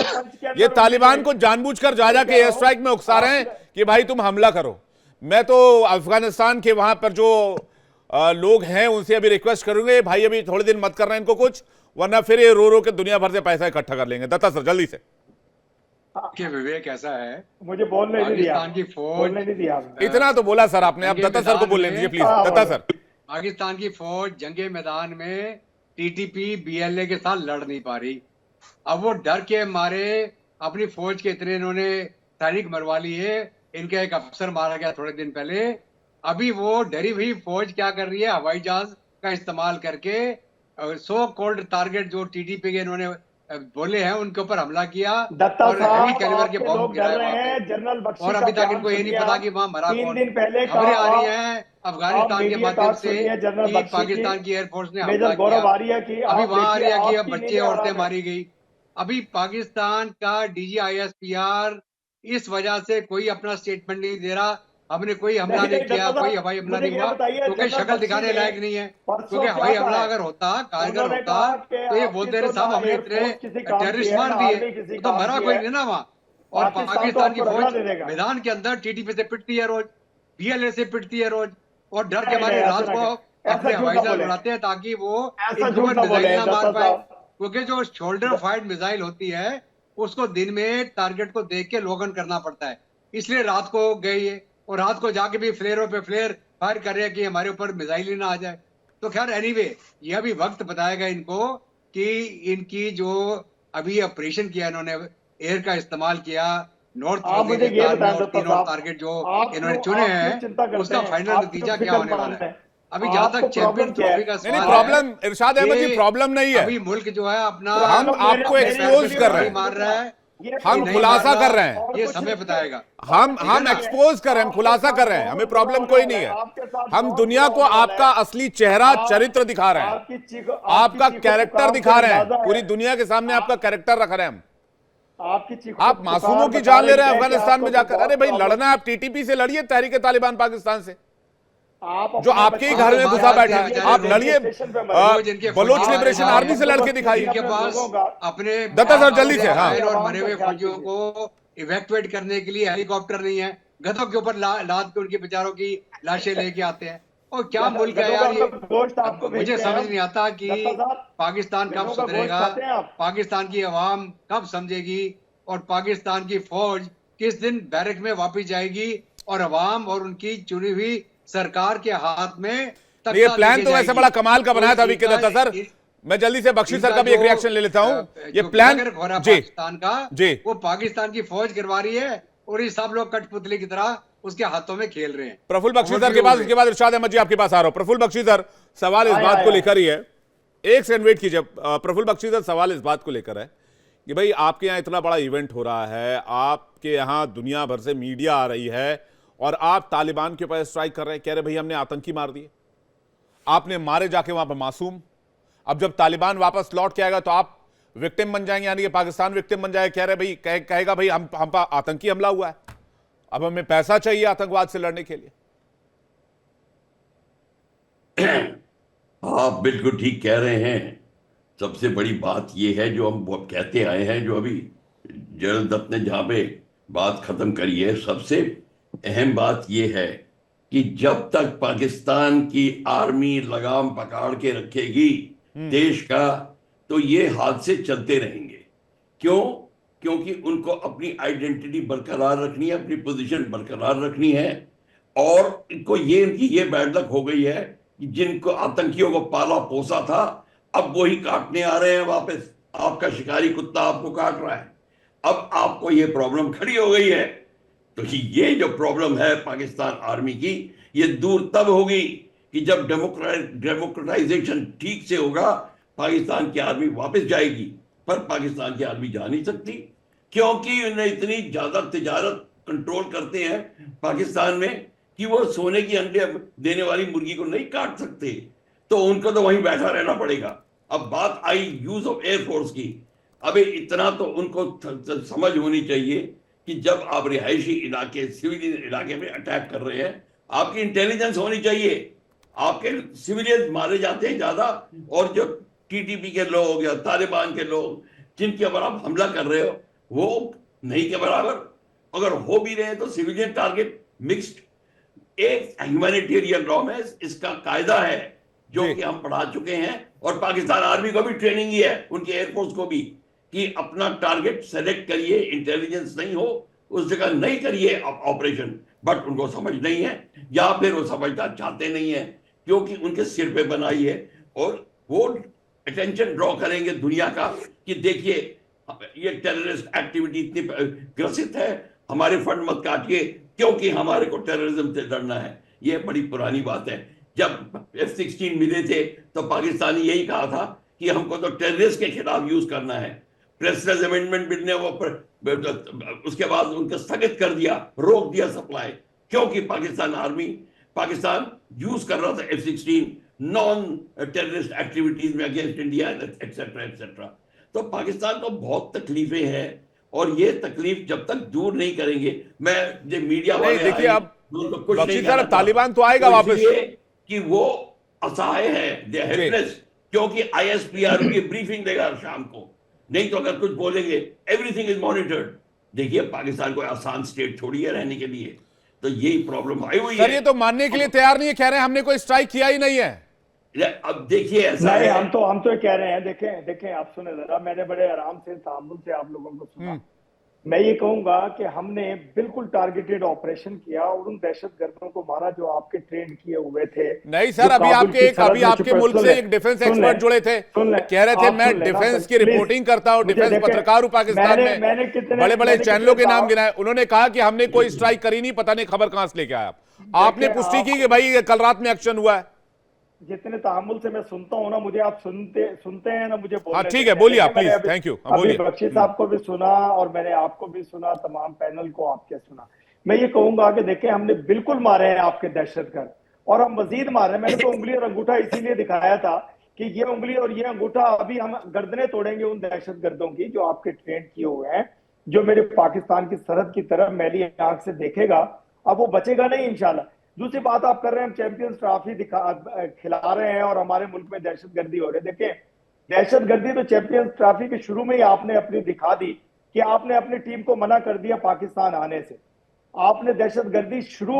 ये तालिबान को जानबूझकर जा के एयर स्ट्राइक में उकसा रहे हैं कि भाई तुम हमला करो। मैं तो अफगानिस्तान के वहां पर जो लोग हैं उनसे अभी रिक्वेस्ट करूंगे, भाई अभी थोड़े दिन मत करना इनको कुछ, वरना फिर ये रो रो के दुनिया भर से पैसा इकट्ठा कर लेंगे। दत्ता सर जल्दी से। कि विवेक ऐसा है, मुझे बोलने नहीं दिया, पाकिस्तान की फौज बोलने नहीं दिया। इतना तो बोला सर आपने, अब दत्ता सर को बोलने दीजिए प्लीज। दत्ता सर, पाकिस्तान की फौज जंगे मैदान में टीटीपी बीएलए के साथ लड़ नहीं पा रही। अब वो डर के मारे अपनी फौज के इतने इन्होंने सैनिक मरवा लिए। इनका एक अफसर मारा गया थोड़े दिन पहले। अभी वो डरी हुई फौज क्या कर रही है, हवाई जहाज का इस्तेमाल करके सो कॉल्ड टारगेट जो टीटीपी के इन्होंने बोले हैं उनके ऊपर हमला किया और हेवी कैलिबर के बम गिराए जनरल बख्शी। और अभी तक इनको ये नहीं पता कि वहां मरा कौन। 3 दिन पहले खबरें आ रही हैं अफगानिस्तान के माध्यम से कि पाकिस्तान की एयरफोर्स ने हमला किया। अभी वहां आ रही है कि अब बच्चे औरतें मारी गई। अभी पाकिस्तान का DGISPR इस वजह से कोई अपना स्टेटमेंट नहीं दे रहा। हमने कोई हमला नहीं किया, कोई हवाई हमला नहीं हुआ, क्योंकि शक्ल दिखाने लायक नहीं है। क्योंकि हवाई हमला अगर होता, कारगर होता, तो ये बोलते रहे साहब हमने इतने टेररिस्ट मार दिए, तो मरा कोई नहीं ना वहां। और पाकिस्तान की फौज मैदान के अंदर टीटीपी से पिटती है रोज, BLA से पिटती है रोज, और डर के मारे रात को अपने हवाई जहाज उड़ाते हैं ताकि वो इनको मिसाइल ना मार पाए। क्योंकि जो शोल्डर फायर्ड मिसाइल होती है उसको दिन में टारगेट को देख के लोगन करना पड़ता है, इसलिए रात को गई है और रात को जाके भी फ्लेयरों पे फ्लेयर फायर कर रहे हैं कि हमारे ऊपर मिसाइल ही ना आ जाए। तो खैर एनीवे यह भी वक्त बताएगा इनको कि इनकी जो अभी ऑपरेशन किया इन्होंने, एयर का इस्तेमाल किया नॉर्थ वजीरिस्तान में और 3 और टारगेट जो इन्होंने चुने हैं, उसका फाइनल नतीजा क्या होने वाला है। अभी जहां तक चैंपियन ट्रॉफी का सवाल है, प्रॉब्लम इरशाद अहमद जी प्रॉब्लम नहीं है। अभी मुल्क जो है अपना हम आपको एक्सपोज कर रहे हैं, मार रहा है, हम खुलासा कर रहे हैं, ये समय बताएगा। हम एक्सपोज कर रहे हैं, हम खुलासा कर रहे हैं, हमें प्रॉब्लम कोई नहीं है। हम दुनिया को आपका असली चेहरा चरित्र दिखा रहे हैं, आपका कैरेक्टर दिखा रहे हैं, पूरी दुनिया के सामने आपका कैरेक्टर रख रहे हैं हम। आप मासूमों की जान ले रहे हैं अफगानिस्तान में जाकर। अरे भाई लड़ना है आप टीटीपी से लड़िए, तहरीक तालिबान पाकिस्तान से, जो आपके ही घर में घुसा बैठे हैं। आप लड़िए, बलोच लिबरेशन आर्मी से लड़के दिखाइए। के पास अपने दत्ता सर जल्दी से। हाँ, और मरे हुए फौजियों को इवैक्यूएट करने के लिए हेलीकॉप्टर नहीं है, गधों के ऊपर लाद के उनके बेचारों की लाशें लेके आते हैं। और क्या मुल्क है यार ये, मुझे समझ नहीं आता कि पाकिस्तान कब सुधरेगा, पाकिस्तान की अवाम कब समझेगी, और पाकिस्तान की फौज किस दिन बैरक में वापस जाएगी और अवाम और उनकी चुनी हुई सरकार के हाथ में। ये प्लान तो वैसे बड़ा कमाल का बनाया था वीके दत्ता सर। मैं जल्दी से बख्शी सर का भी एक रिएक्शन ले लेता हूं। ये प्लान पाकिस्तान का जी, वो पाकिस्तान की फौज करवा रही है और ये सब लोग कठपुतली की तरह उसके हाथों में खेल रहे हैं। प्रफुल्ल बख्शी सर के पास, उसके बाद इरशाद अहमद जी आपके पास आ रहा हूं। प्रफुल्ल बख्शी सर, सवाल इस बात को लेकर ही है, एक सेकंड वेट कीजिए। प्रफुल्ल बख्शी सर, सवाल इस बात को लेकर है कि भाई आपके यहाँ इतना बड़ा इवेंट हो रहा है, आपके यहाँ दुनिया भर से मीडिया आ रही है और आप तालिबान के ऊपर स्ट्राइक कर रहे हैं, कह रहे भाई हमने आतंकी मार दिए, आपने मारे जाके वहां पर मासूम। अब जब तालिबान वापस लौट के आएगा तो आप विक्टिम बन जाएंगे, यानी कि पाकिस्तान विक्टिम बन जाएगा। कह रहे भाई कहेगा भाई हम पर आतंकी हमला हुआ है, अब हमें पैसा चाहिए आतंकवाद से लड़ने के लिए। आप बिल्कुल ठीक कह रहे हैं। सबसे बड़ी बात यह है जो हम कहते आए हैं, जो अभी जनरल दत्त ने जहां पे बात खत्म करी है, सबसे अहम बात यह है कि जब तक पाकिस्तान की आर्मी लगाम पकड़ के रखेगी देश का, तो ये हादसे चलते रहेंगे। क्यों? क्योंकि उनको अपनी आइडेंटिटी बरकरार रखनी है, अपनी पोजीशन बरकरार रखनी है। और इनको ये बैड लक हो गई है कि जिनको आतंकियों को पाला पोसा था, अब वही काटने आ रहे हैं वापस। आपका शिकारी कुत्ता आपको काट रहा है। अब आपको ये प्रॉब्लम खड़ी हो गई है। तो ये जो प्रॉब्लम है पाकिस्तान आर्मी की, ये दूर तब होगी कि जब डेमोक्रेटाइजेशन ठीक से होगा, पाकिस्तान की आर्मी वापस जाएगी। पर पाकिस्तान की आर्मी जा नहीं सकती, क्योंकि उन्हें इतनी ज्यादा तिजारत कंट्रोल करते हैं पाकिस्तान में कि वो सोने की अंडे देने वाली मुर्गी को नहीं काट सकते, तो उनको तो वहीं बैठा रहना पड़ेगा। अब बात आई यूज ऑफ एयरफोर्स की। अभी इतना तो उनको समझ होनी चाहिए कि जब आप रिहायशी इलाके, सिविलियन इलाके में अटैक कर रहे हैं, आपकी इंटेलिजेंस होनी चाहिए। आपके सिविलियन मारे जाते हैं ज्यादा, और जो टीटीपी के लोग या तालिबान के लोग जिनके ऊपर आप हमला कर रहे हो वो नहीं के बराबर। अगर हो भी रहे हैं तो सिविलियन टारगेट मिक्स्ड। एक ह्यूमैनिटेरियन लॉ में इसका कायदा है जो कि हम पढ़ा चुके हैं, और पाकिस्तान आर्मी को भी ट्रेनिंग ही है, उनके एयरफोर्स को भी, कि अपना टारगेट सेलेक्ट करिए, इंटेलिजेंस नहीं हो उस जगह नहीं करिए ऑपरेशन। बट उनको समझ नहीं है, या फिर वो समझना चाहते नहीं है, क्योंकि उनके सिर पे बनाई है, और वो अटेंशन ड्रॉ करेंगे दुनिया का कि देखिए ये टेररिस्ट एक्टिविटी इतनी ग्रसित है, हमारे फंड मत काटिए क्योंकि हमारे को टेररिज्म से लड़ना है। ये बड़ी पुरानी बात है। जब F-16 मिले थे तो पाकिस्तानी यही कहा था कि हमको तो टेररिस्ट के खिलाफ यूज करना है। प्रेसिडेंस अमेंडमेंट बिल ने वो उसके बाद उनको स्थगित कर दिया, रोक दिया सप्लाई, क्योंकि पाकिस्तान यूज कर रहा था F-16 नॉन टेररिस्ट एक्टिविटीज में अगेंस्ट इंडिया एक्सेट्रा एक्सेट्रा। तो पाकिस्तान को बहुत तकलीफें हैं, और ये तकलीफ जब तक दूर नहीं करेंगे, मैं मीडिया वाले देखिए अब कुछ बख्शी साहब तालिबान तो आएगा वापस, कि वो असहाय है, दे हेल्पलेस, क्योंकि ISPR की ब्रीफिंग देगा शाम को, नहीं तो अगर कुछ बोलेंगे एवरीथिंग इज मॉनिटर्ड। देखिए पाकिस्तान कोई आसान स्टेट थोड़ी है रहने के लिए, तो यही प्रॉब्लम आई हुई है। ये तो मानने के लिए तैयार नहीं है, कह रहे हैं हमने कोई स्ट्राइक किया ही नहीं है। अब देखिए ऐसा नहीं, है, हम तो ये कह रहे हैं, देखें आप सुने जरा, मैंने बड़े आराम से तामुल से आप लोगों को सुना। मैं ये कहूंगा कि हमने बिल्कुल टारगेटेड ऑपरेशन किया और उन दहशतगर्दों को मारा जो आपके ट्रेन किए हुए थे। नहीं सर, अभी आपके मुल्क से एक डिफेंस एक्सपर्ट जुड़े थे, कह रहे थे मैं डिफेंस की रिपोर्टिंग करता हूं, डिफेंस पत्रकार हूं पाकिस्तान में, बड़े बड़े चैनलों के नाम गिनाए। उन्होंने कहा कि हमने कोई स्ट्राइक करी नहीं, पता नहीं खबर कहां से लेके आया। आपने पुष्टि की कि भाई कल रात में एक्शन हुआ है। जितने तहमुल से मैं सुनता हूँ ना, मुझे आप सुनते हैं ना, मुझे बोलने। हाँ ठीक है, बोलिए आप प्लीज, थैंक यू। बोलिए। बख्शी साहब को भी सुना और मैंने आपको भी सुना, तमाम पैनल को आपके सुना। मैं ये कहूंगा कि देखें, हमने बिल्कुल मारे हैं आपके दहशतगर्द, और हम मजीद मार रहे हैं। मैंने तो उंगली और अंगूठा इसीलिए दिखाया था कि ये उंगली और ये अंगूठा अभी हम गर्दनें तोड़ेंगे उन दहशतगर्दों की जो आपके ट्रेंड किए हुए हैं, जो मेरे पाकिस्तान की सरहद की तरफ मैली आंख से देखेगा, अब वो बचेगा नहीं इंशाल्लाह। दूसरी बात आप कर रहे हैं, हम चैंपियंस ट्रॉफी खिला रहे हैं और हमारे मुल्क में दहशतगर्दी हो रही है। देखिए, दहशतगर्दी तो चैंपियंस ट्रॉफी के शुरू में ही आपने अपनी दिखा दी कि आपने अपनी टीम को मना कर दिया पाकिस्तान आने से। आपने दहशतगर्दी शुरू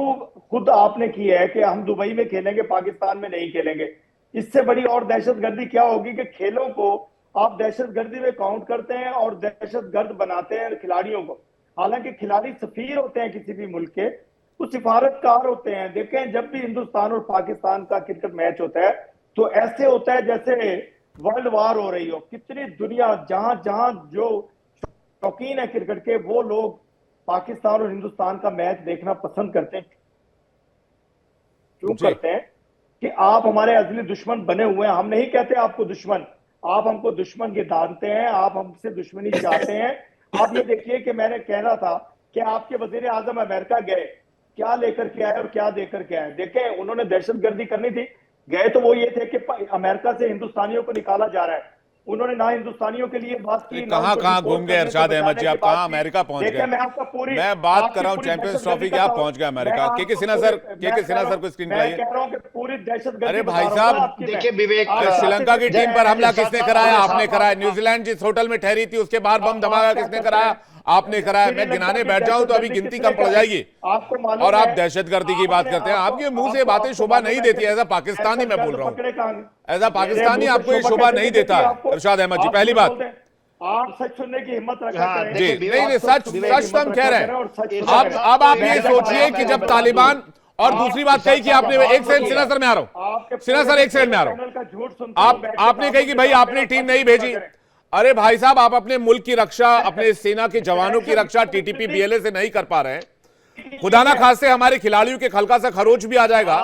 खुद आपने की है कि हम दुबई में खेलेंगे, पाकिस्तान में नहीं खेलेंगे। इससे बड़ी और दहशतगर्दी क्या होगी कि खेलों को आप दहशतगर्दी में काउंट करते हैं और दहशतगर्द बनाते हैं खिलाड़ियों को। हालांकि खिलाड़ी सफीर होते हैं किसी भी मुल्क के, वो सिफारतकार होते हैं। देखें, जब भी हिंदुस्तान और पाकिस्तान का क्रिकेट मैच होता है तो ऐसे होता है जैसे वर्ल्ड वार हो रही हो। कितनी दुनिया, जहां जहां जो शौकीन है क्रिकेट के, वो लोग पाकिस्तान और हिंदुस्तान का मैच देखना पसंद करते हैं। क्यों करते हैं? कि आप हमारे असली दुश्मन बने हुए हैं। हम नहीं कहते आपको दुश्मन, आप हमको दुश्मन ये जानते हैं, आप हमसे दुश्मनी चाहते हैं। आप ये देखिए कि मैंने कह रहा था कि आपके वजीर आजम अमेरिका गए, क्या लेकर के आए और क्या देकर के आए। देखें, उन्होंने दहशतगर्दी करनी थी, गए तो वो ये थे कि अमेरिका से हिंदुस्तानियों को निकाला जा रहा है। उन्होंने ना हिंदुस्तानियों के लिए बात की, कहां घूम गए अरशाद अहमद जी, आप कहां अमेरिका पहुंच गए? मैं बात कर रहा हूं चैंपियंस ट्रॉफी की, आप पहुंच गए अमेरिका। के सिन्हा सर को स्क्रीन पर आइए। पूरी दहशतगर्दी। अरे भाई साहब, देखिए विवेक, श्रीलंका की टीम पर हमला किसने कराया? आपने कराया। न्यूजीलैंड जिस होटल में ठहरी थी उसके बाहर बम धमाका किसने कराया? आपने कराया। मैं गिनाने बैठ जाऊं तो अभी गिनती कम पड़ जाएगी, और आप दहशतगर्दी की बात करते हैं। आपके मुंह से बातें शोभा नहीं देती। एज अ पाकिस्तानी मैं बोल रहा हूं, एज अ पाकिस्तानी आपको ये शोभा नहीं देता। अरशाद अहमद जी, पहली बात, आप सच सुनने की हिम्मत रखते जी नहीं, सच तो हम कह रहे हैं। अब आप ये सोचिए कि जब तालिबान, और दूसरी बात कही कि आपने, एक सेकंड सिन्हा सर में आ रहा हूं, सिन्हा सर एक सेकंड में आ रहा हूं। आपने कही कि भाई आपने टीम नहीं भेजी। अरे भाई साहब, आप अपने मुल्क की रक्षा, अपने सेना के जवानों की रक्षा टीटीपी बीएलए से नहीं कर पा रहे हैं, खुदा ना खास्ते हमारे खिलाड़ियों के हल्का सा खरोच भी आ जाएगा,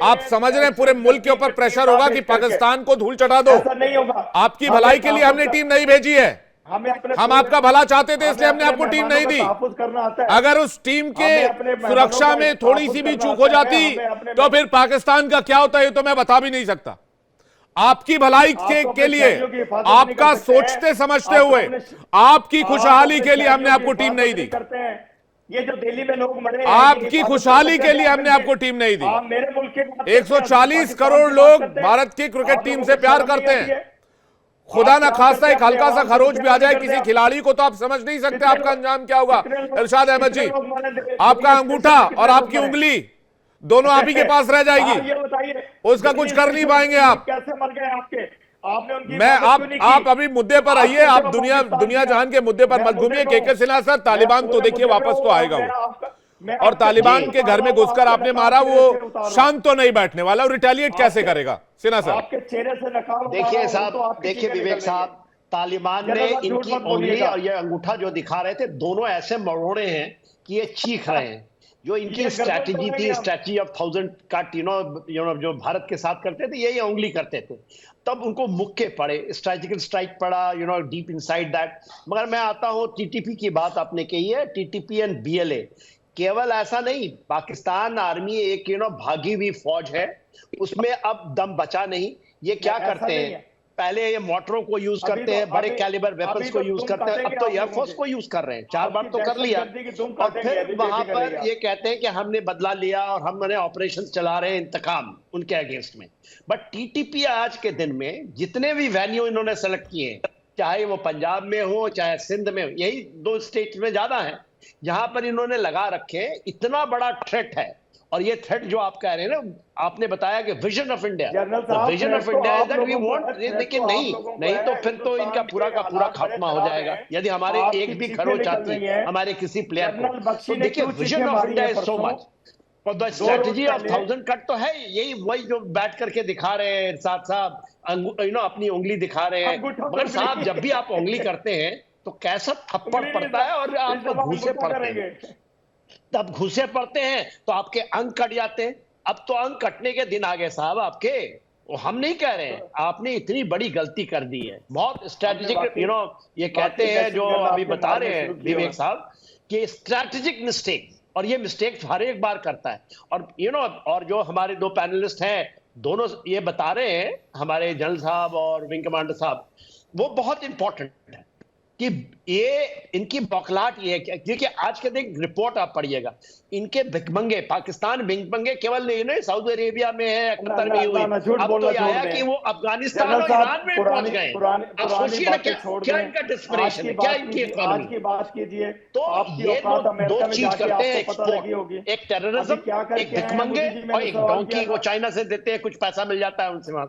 आप समझ रहे हैं पूरे मुल्क के ऊपर प्रेशर होगा कि पाकिस्तान को धूल चटा दो। ऐसा नहीं होगा। आपकी भलाई के लिए हमने टीम नहीं भेजी है, हम आपका भला चाहते थे इसलिए हमने आपको टीम नहीं दी। अगर उस टीम के सुरक्षा में थोड़ी सी भी चूक हो जाती तो फिर पाकिस्तान का क्या होता है ये तो मैं बता भी नहीं सकता। आपकी भलाई के लिए, आपका सोचते समझते हुए, आपकी खुशहाली के लिए हमने आपको टीम नहीं दी। ये जो दिल्ली में लोग मरे, आपकी खुशहाली के लिए हमने आपको टीम नहीं दी। मेरे मुल्क के 140 करोड़ लोग भारत की क्रिकेट टीम से प्यार करते हैं। खुदा ना खास्ता एक हल्का सा खरोच भी आ जाए किसी खिलाड़ी को तो आप समझ नहीं सकते आपका अंजाम क्या होगा। इरशाद अहमद जी, आपका अंगूठा और आपकी उंगली दोनों आप ही के पास रह जाएगी, उसका कुछ कर नहीं पाएंगे आप। कैसे मर गए आपके? आप अभी मुद्दे पर आइए, आप दुनिया जहान के मुद्दे पर मत घूमिए। के सिन्हा सर, तालिबान तो देखिए वापस तो आएगा वो, और तालिबान के घर में घुसकर आपने मारा, वो शांत तो नहीं बैठने वाला, और रिटेलिएट कैसे करेगा? सिन्हा सर, आपके चेहरे से नकाब देखिए साहब, देखिए विवेक साहब, तालिबान ने इनकी उंगली और ये अंगूठा जो दिखा रहे थे, दोनों ऐसे मरोड़े हैं कि ये चीख रहे हैं। जो इनकी स्ट्रैटेजी थी, स्ट्रैटेजी ऑफ 1000 कट, जो भारत के साथ करते थे, यही उंगली करते थे, तब उनको मुक्के पड़े, स्ट्रैटेजिकल स्ट्राइक पड़ा, डीप इनसाइड दैट। मगर मैं आता हूं, टीटीपी की बात आपने कही है, टीटीपी एंड बीएलए, केवल ऐसा नहीं, पाकिस्तान आर्मी एक भागी हुई फौज है, उसमें अब दम बचा नहीं। ये क्या करते हैं, पहले ये मोटरों को यूज करते हैं, बड़े कैलिबर वेपन्स को यूज करते हैं, अब तो एयरफोर्स को यूज कर रहे हैं, 4 बार तो कर लिया, और फिर वहां पर ये कहते हैं कि हमने बदला लिया और हमने ऑपरेशन चला रहे हैं इंतकाम उनके अगेंस्ट में। बट टीटीपी आज के दिन में जितने भी वेन्यू इन्होंने सेलेक्ट किए हैं, चाहे वो पंजाब में हो चाहे सिंध में, यही 2 स्टेट में ज्यादा है जहां पर इन्होंने लगा रखे, इतना बड़ा थ्रेट है। और ये थ्रेट जो आप कह रहे हैं ना, आपने बताया कि vision of India, vision of India is that we want, लेकिन नहीं तो फिर तो इनका पूरा का पूरा खात्मा हो जाएगा यदि हमारे एक भी खरोच आती है हमारे किसी प्लेयर को। तो देखिए, vision of India is so much, और द स्ट्रेटजी ऑफ 1000 कट तो है यही, वही जो बैठ करके दिखा रहे हैं साथ साहब, अपनी उंगली दिखा रहे हैं। मगर साहब, जब भी आप उंगली करते हैं तो कैसा थप्पड़ पड़ता है और आपको घूसे पड़ते हैं, तब घुसे पड़ते हैं तो आपके अंग कट जाते हैं। अब तो अंग कटने के दिन आ गए साहब आपके, वो हम नहीं कह रहे हैं, आपने इतनी बड़ी गलती कर दी है, बहुत स्ट्रैटेजिक, ये कहते हैं जो अभी बता रहे हैं विवेक साहब कि स्ट्रैटेजिक मिस्टेक, और ये मिस्टेक हर एक बार करता है। और और जो हमारे 2 पैनलिस्ट हैं, दोनों ये बता रहे हैं, हमारे जनरल साहब और विंग कमांडर साहब, वो बहुत इंपॉर्टेंट है कि ये इनकी बौखलाहट ये है, क्योंकि आज के दिन रिपोर्ट आप पढ़िएगा, इनके भिकमंगे, पाकिस्तान भिकमंगे केवल नहीं सऊदी अरेबिया में है, कतर में हुई, अब तो ये आया कि वो अफगानिस्तान और ईरान में पहुंच गए। आप सोचिए ना, क्या इनका डिस्परेशन है, क्या इनकी इकोनॉमी। की बात कीजिए तो ये दो चीज करते हैं एक्सपोर्ट, एक टेररिज्म, एक भिकमंगे, और एक डोंकी, वो चाइना से देते हैं, कुछ पैसा मिल जाता है उनसे वहां।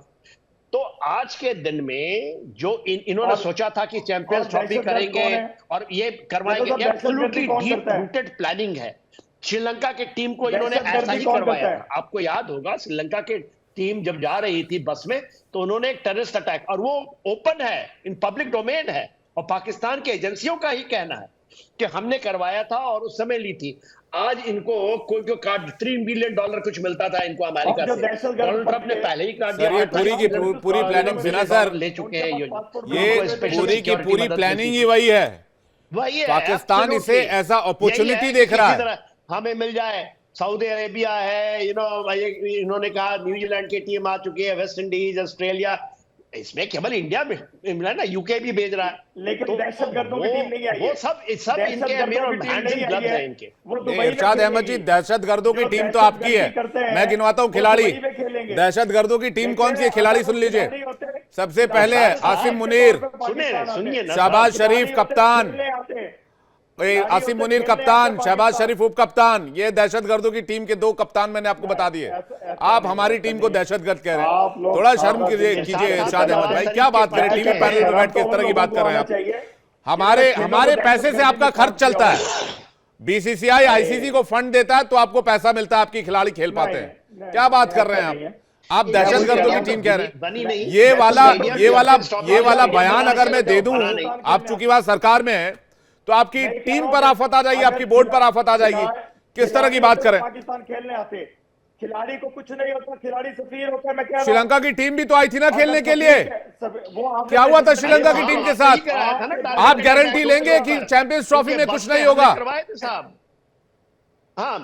तो आज के दिन में जो इन्होंने सोचा था कि चैंपियंस ट्रॉफी करेंगे और ये करवाएंगे, एब्सोल्युटली डीप रूटेड प्लानिंग है। श्रीलंका की टीम को इन्होंने ऐसा ही करवाया था। आपको याद होगा, श्रीलंका की टीम जब जा रही थी बस में, तो उन्होंने एक टेररिस्ट अटैक, और वो ओपन है, इन पब्लिक डोमेन है, और पाकिस्तान की एजेंसियों का ही कहना है कि हमने करवाया था और उस समय ली थी। आज इनको कोई को काट $3 बिलियन कुछ मिलता था इनको अमेरिका से, डोनाल्ड ट्रंप ने पहले ही काट दिया। ये पूरी प्लानिंग सिन्हा सर ले चुके हैं, ये पूरी की पूरी प्लानिंग ही वही है। पाकिस्तान इसे ऐसा अपॉर्चुनिटी देख रहा है, हमें मिल जाए। सऊदी अरेबिया है, इन्होंने कहा न्यूजीलैंड की टीम आ चुकी है, वेस्ट इंडीज, ऑस्ट्रेलिया, इसमें केवल इंडिया में ना, यूके भी भेज रहा है, लेकिन तो दहशतगर्दों की टीम नहीं आई है। वो सब इनके हैंड्स इन ग्लव्स हैं इनके। इरशाद अहमद जी, दहशतगर्दों की टीम तो आपकी है, मैं गिनवाता हूं खिलाड़ी। दहशतगर्दों की टीम कौन सी है, खिलाड़ी सुन लीजिए। सबसे पहले आसिम मुनीर, सुनिए, शहबाज शरीफ कप्तान, आसिम मुनीर कप्तान, शहबाज शरीफ उप कप्तान, ये दहशतगर्दों की टीम के 2 कप्तान मैंने आपको बता दिए। आप हमारी टीम को दहशतगर्द कह रहे हैं, थोड़ा शर्म कीजिए इरशाद अहमद भाई, क्या बात करें, टीवी पैनल में बैठ के इस तरह की बात कर रहे हैं आप। हमारे पैसे से आपका खर्च चलता है, बीसीसीआई आईसीसी को फंड देता है तो आपको पैसा मिलता है, आपकी खिलाड़ी खेल पाते हैं। क्या बात कर रहे हैं आप दहशतगर्दों की टीम कह रहे हैं। ये वाला बयान अगर मैं दे दूं, आप चूंकि वहां सरकार में है, तो आपकी टीम पर आफत आ जाएगी, आपकी बोर्ड पर आफत आ जाएगी। किस तरह की बात करें? पाकिस्तान खेलने आते, खिलाड़ी को कुछ नहीं होता, खिलाड़ी सफीर होता है। मैं कह रहा हूं श्रीलंका की टीम भी तो आई थी ना खेलने के लिए, क्या हुआ था श्रीलंका की टीम के साथ? आप गारंटी लेंगे कि चैंपियंस ट्रॉफी में कुछ नहीं होगा? करवाए थे साहब, हाँ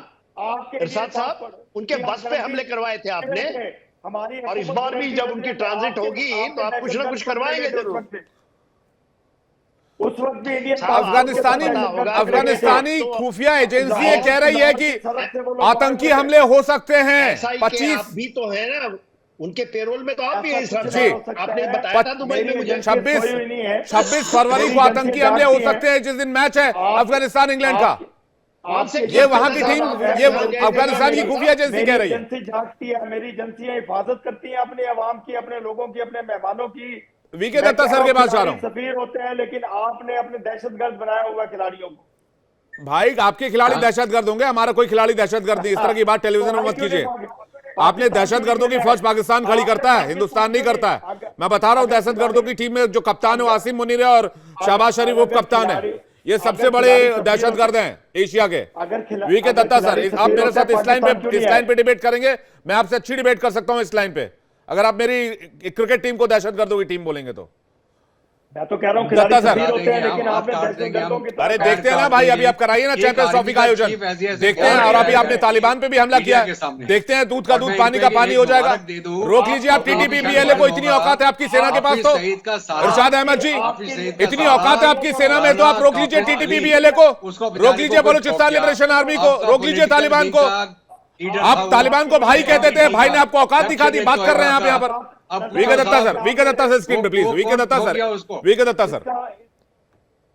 इरशाद साहब, उनके बस पे हमले करवाए थे आपने, हमारी, और इस बार भी जब उनकी ट्रांजिट होगी तो आप कुछ ना कुछ करवाएंगे जरूर। उस वक्त भी इंडियन अफगानिस्तानी खुफिया एजेंसी ये कह रही है कि आतंकी हमले हो सकते हैं। 25 आप भी तो है ना उनके पेरोल में, तो आप भी हैं सर। जी, आपने बताया था दुबई में मुझे। 26 फरवरी को आतंकी हमले हो सकते हैं, जिस दिन मैच है अफगानिस्तान इंग्लैंड का। ये वहां की टीम, ये अफगानिस्तान की खुफिया एजेंसी कह रही है। एजेंसी जागती है, मेरी एजेंसियां हिफाजत करती हैं अपने अवाम की, अपने लोगों की, अपने मेहमानों की। वीके दत्ता सर के पास जा रहा हूं। सफीर होते हैं, लेकिन आपने अपने दहशतगर्द बनाया हुआ खिलाड़ियों को। भाई आपके खिलाड़ी दहशतगर्द होंगे, हमारा कोई खिलाड़ी दहशतगर्द नहीं। इस तरह की बात टेलीविजन में मत कीजिए। आपने दहशतगर्दों की फौज पाकिस्तान खड़ी करता है, हिंदुस्तान नहीं करता है। मैं बता रहा हूं, दहशतगर्दों की टीम में जो कप्तान है आसिम मुनीर है और शहबाज शरीफ उप कप्तान है, ये सबसे बड़े दहशतगर्द हैं एशिया के। वीके दत्ता सर, आप मेरे साथ इस लाइन पे डिबेट करेंगे, मैं आपसे अच्छी डिबेट कर सकता हूं इस लाइन पे, अगर आप मेरी क्रिकेट टीम को दहशतगर्दों की टीम बोलेंगे तो। मैं तो कह रहा हूं दत्ता सर, होते हैं, लेकिन आपने दहशतगर्दों की अरे देखते हैं ना भाई, अभी आप कराइए ना चैंपियंस ट्रॉफी का आयोजन, देखते हैं। और अभी आपने तालिबान पे भी हमला किया, देखते हैं दूध का दूध पानी का पानी हो जाएगा। रोक लीजिए आप TTP-BLA को, इतनी औकात है आपकी सेना के पास तो। इरशाद अहमद जी, इतनी औकात है आपकी सेना में तो आप रोक लीजिए TTP-BLA को, रोक लीजिए बलूचिस्तान लिबरेशन आर्मी को, रोक लीजिए तालिबान को। आप तालिबान को भाई कहते थे, भाई ने आपको औकात दिखा दी। बात कर रहे हैं आप यहाँ पर। VK Datta sir, VK Datta sir screen पे please, VK Datta sir, VK Datta sir.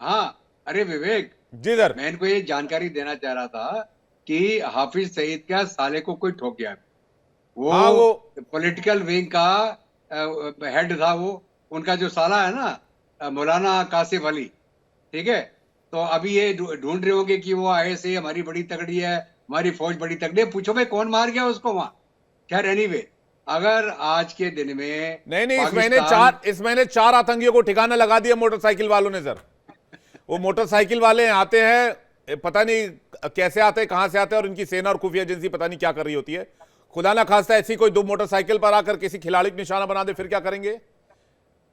हाँ, अरे विवेक जी सर, मैं इनको ये जानकारी देना चाह रहा था कि हाफिज सईद का साले को कोई ठोक गया। वो पॉलिटिकल विंग का हेड था, वो उनका जो साला है ना मौलाना कासिफ अली, ठीक है। तो अभी ये ढूंढ रहे होंगे कि वो ISA हमारी बड़ी तगड़ी है, हमारी फौज बड़ी तगड़ी है। पूछो भाई कौन मार गया उसको वहां। खैर एनीवे, अगर आज के दिन में नहीं इस महीने 4 आतंकियों को ठिकाना लगा दिया मोटरसाइकिल वालों ने सर। वो मोटरसाइकिल वाले आते हैं, पता नहीं कैसे आते हैं, कहां से आते हैं, और इनकी सेना और खुफिया एजेंसी पता नहीं क्या कर रही होती है। खुदा ना खास्ता ऐसी कोई 2 मोटरसाइकिल पर आकर किसी खिलाड़ी को निशाना बना दे, फिर क्या करेंगे?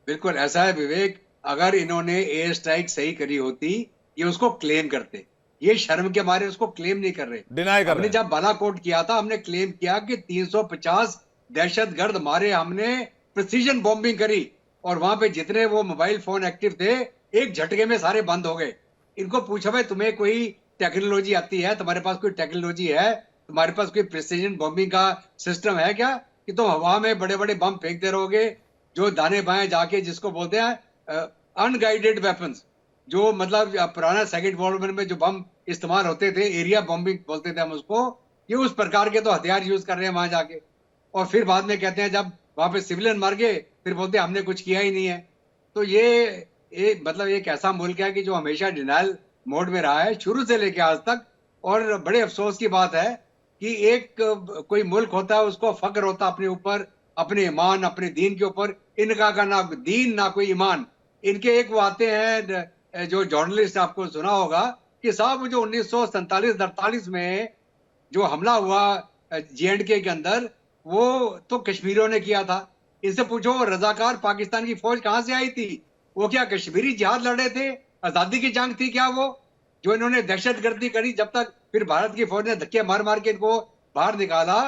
बिल्कुल ऐसा है विवेक, अगर इन्होंने एयर स्ट्राइक सही करी होती, ये उसको क्लेम करते। ये शर्म के मारे उसको क्लेम नहीं कर रहे, डिनाई कर रहे। हमने जब बालाकोट किया था, हमने क्लेम किया कि 350 दहशतगर्द मारे, हमने प्रिसीजन बॉम्बिंग करी, और वहां पे जितने वो मोबाइल फोन एक्टिव थे, एक झटके में सारे बंद हो गए। इनको पूछो भाई तुम्हें कोई टेक्नोलॉजी आती है, तुम्हारे पास कोई टेक्नोलॉजी है, तुम्हारे पास कोई प्रिसीजन बॉम्बिंग का सिस्टम है क्या, कि तुम हवा में बड़े बड़े बम फेंकते रहोगे जो दाने बाएं जाके, जिसको बोलते हैं अनगाइडेड वेपन्स, जो मतलब पुराना सेकंड वर्ल्ड वॉर में जो बम इस्तेमाल होते थे, एरिया बॉम्बिंग बोलते थे हम उसको, ये उस प्रकार के तो हथियार यूज कर रहे हैं वहां जाके। और फिर बाद में कहते हैं जब वहां पे सिविलियन मर गए, फिर बोलते हैं हमने कुछ किया ही नहीं है। तो ये मतलब एक ऐसा मुल्क है कि जो हमेशा डिनाइल मोड में रहा है शुरू से लेके आज तक। और बड़े अफसोस की बात है कि एक कोई मुल्क होता है, उसको फक्र होता अपने ऊपर, अपने ईमान, अपने दीन के ऊपर। इनका का ना दीन ना कोई ईमान। इनके एक वो आते हैं जो जर्नलिस्ट, आपको सुना होगा कि साहब जो 1947-48 में जो हमला हुआ J&K के अंदर, वो तो कश्मीरियों ने किया था। इनसे पूछो रजाकार पाकिस्तान की फौज कहां से आई थी? वो क्या कश्मीरी जिहाद लड़े थे? आजादी की जंग थी क्या वो, जो इन्होंने दहशतगर्दी करी? जब तक फिर भारत की फौज ने धक्के मार मार के इनको बाहर निकाला,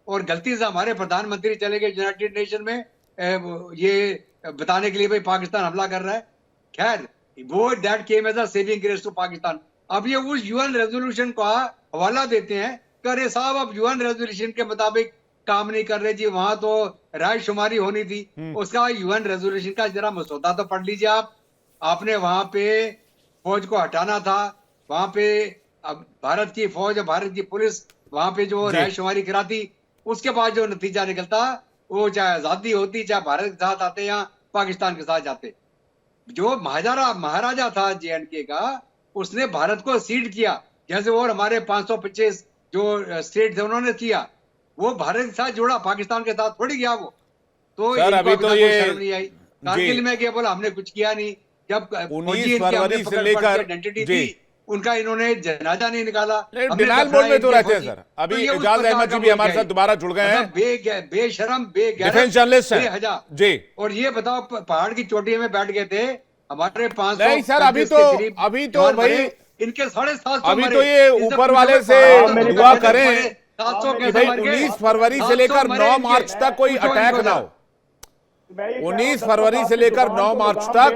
और गलती से हमारे प्रधानमंत्री चले गए यूनाइटेड नेशन में ये बताने के लिए भाई पाकिस्तान हमला कर रहा है। खैर वो that came as a saving grace to Pakistan. अब ये उस UN रेजोल्यूशन का हवाला देते हैं, करे साहब अब UN रेजोल्यूशन के मुताबिक काम नहीं कर रहे जी, वहां तो राय शुमारी होनी थी। उसका UN रेजोल्यूशन का जरा मसौदा तो पढ़ लीजिए आप। आपने वहां पे फौज को हटाना था, वहां पे अब भारत की फौज और भारत की पुलिस वहां पे जो राय शुमारी कराती, उसके बाद जो नतीजा निकलता, वो चाहे आजादी होती, चाहे भारत के साथ आते या पाकिस्तान के साथ जाते। जो महाराजा था J&K का, उसने भारत को सीड किया, जैसे और हमारे 525 जो स्टेट थे उन्होंने किया। वो भारत के साथ जुड़ा, पाकिस्तान के साथ थोड़ी गया वो। तो सर अभी तो ये शर्म नहीं आई। कारगिल में क्या बोला, हमने कुछ किया नहीं। जब 19 फरवरी से लेकर आइडेंटिटी थी, उनका इन्होंने जनाजा नहीं निकाला। डिनाइल मोड में तो रहते हैं सर। अभी एजाज अहमद जी भी हमारे साथ दोबारा जुड़ गए हैं, बेशरम बेगैरत डिफेंस जर्नलिस्ट हैं जी। और ये बताओ, पहाड़ की चोटी में बैठ गए थे हमारे 500 नहीं सर, अभी तो भाई इनके 750 अभी तो ये ऊपर वाले से दुआ करें कि भाई 19 फरवरी से लेकर 9 मार्च तक कोई अटैक ना हो। 19 फरवरी से लेकर 9 मार्च तक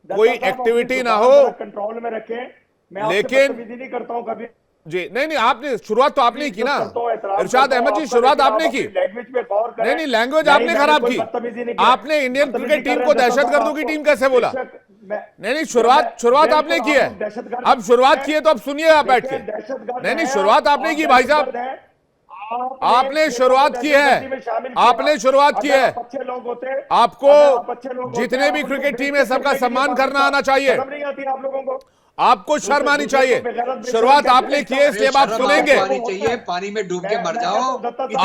कोई एक्टिविटी ना हो, कंट्रोल में रखें। मैं लेकिन नहीं करता हूं कभी जी। नहीं, आपने शुरुआत तो आपने की ना इरशाद अहमद जी, शुरुआत आपने की। नहीं, लैंग्वेज आपने खराब की। आपने इंडियन क्रिकेट टीम को दहशतगर्दों की टीम कैसे बोला? नहीं, शुरुआत आपने की है। अब शुरुआत की है तो अब सुनिए आप बैठ के। नहीं, शुरुआत आपने की भाई साहब, आपने शुरुआत की है, आपने शुरुआत की है। आपको जितने भी क्रिकेट टीम है सबका सम्मान करना आना चाहिए, आपको शर्म आनी चाहिए। शुरुआत आपने की है, इसलिए आप सुनेंगे। चाहिए पानी में डूब के मर जाओ,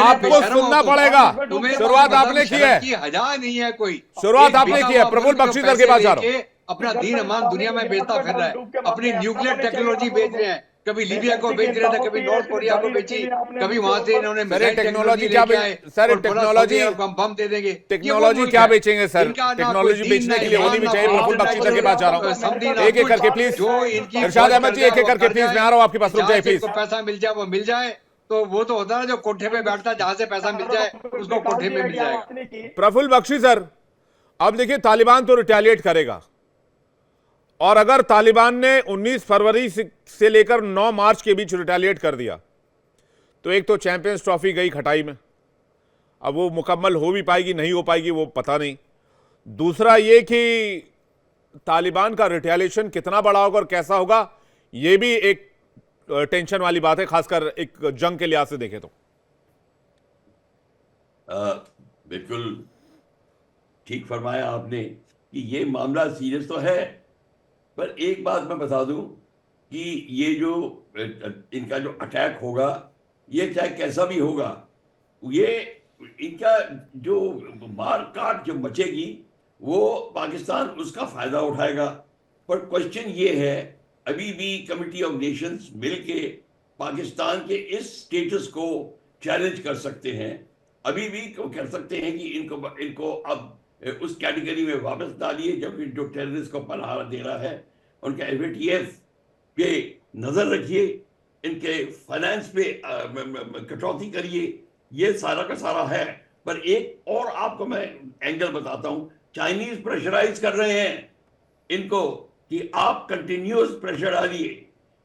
आपको सुनना पड़ेगा। शुरुआत आपने की है, हजा नहीं है कोई। शुरुआत आपने की है। प्रफुल्ल बख्शी सर के पास जा रहा हूं। अपना दीन अमान दुनिया में बेचता फिर रहा है, अपनी न्यूक्लियर टेक्नोलॉजी बेच रहे हैं। कभी लीबिया को बेच रहे थे, कभी नॉर्थ कोरिया को बेची, कभी वहां से इन्होंने टेक्नोलॉजी क्या सर, टेक्नोलॉजी बम दे देंगे। टेक्नोलॉजी क्या बेचेंगे सर? टेक्नोलॉजी बेचने के लिए होनी भी चाहिए। प्रफुल्ल बख्शी सर के पास जा रहा हूँ, एक एक करके प्लीज। इरशाद अहमद जी, एक एक करके प्लीज, मैं आ रहा हूँ आपके पास, रुक जाए प्लीज। पैसा मिल जाए वो मिल जाए, तो वो तो होता है जो कोठे पे बैठता है, जहां से पैसा मिल जाए उसको कोठे में मिल जाएगा। प्रफुल्ल बख्शी सर, अब देखिए तालिबान तो रिटेलिएट करेगा, और अगर तालिबान ने 19 फरवरी से लेकर 9 मार्च के बीच रिटेलिएट कर दिया तो एक तो चैंपियंस ट्रॉफी गई खटाई में, अब वो मुकम्मल हो भी पाएगी नहीं हो पाएगी वो पता नहीं। दूसरा ये कि तालिबान का रिटेलिएशन कितना बड़ा होगा और कैसा होगा, ये भी एक टेंशन वाली बात है, खासकर एक जंग के लिहाज से देखें तो। बिल्कुल ठीक फरमाया आपने कि ये मामला सीरियस तो है, पर एक बात मैं बता दूं कि ये जो इनका जो अटैक होगा, ये चाहे कैसा भी होगा, ये इनका जो मार काट जो मचेगी वो पाकिस्तान उसका फायदा उठाएगा। पर क्वेश्चन ये है, अभी भी कमिटी ऑफ नेशंस मिलके पाकिस्तान के इस स्टेटस को चैलेंज कर सकते हैं, अभी भी कह सकते हैं कि इनको अब उस कैटेगरी में वापस डालिए जबकि जो टेररिस्ट को पनाह दे रहा है उनका एफएटीएफ पे नजर रखिए, इनके फाइनेंस पे कटौती करिए, ये सारा का सारा है। पर एक और आपको मैं एंगल बताता हूं, चाइनीज प्रेशराइज कर रहे हैं इनको कि आप कंटिन्यूअस प्रेशर डालिए,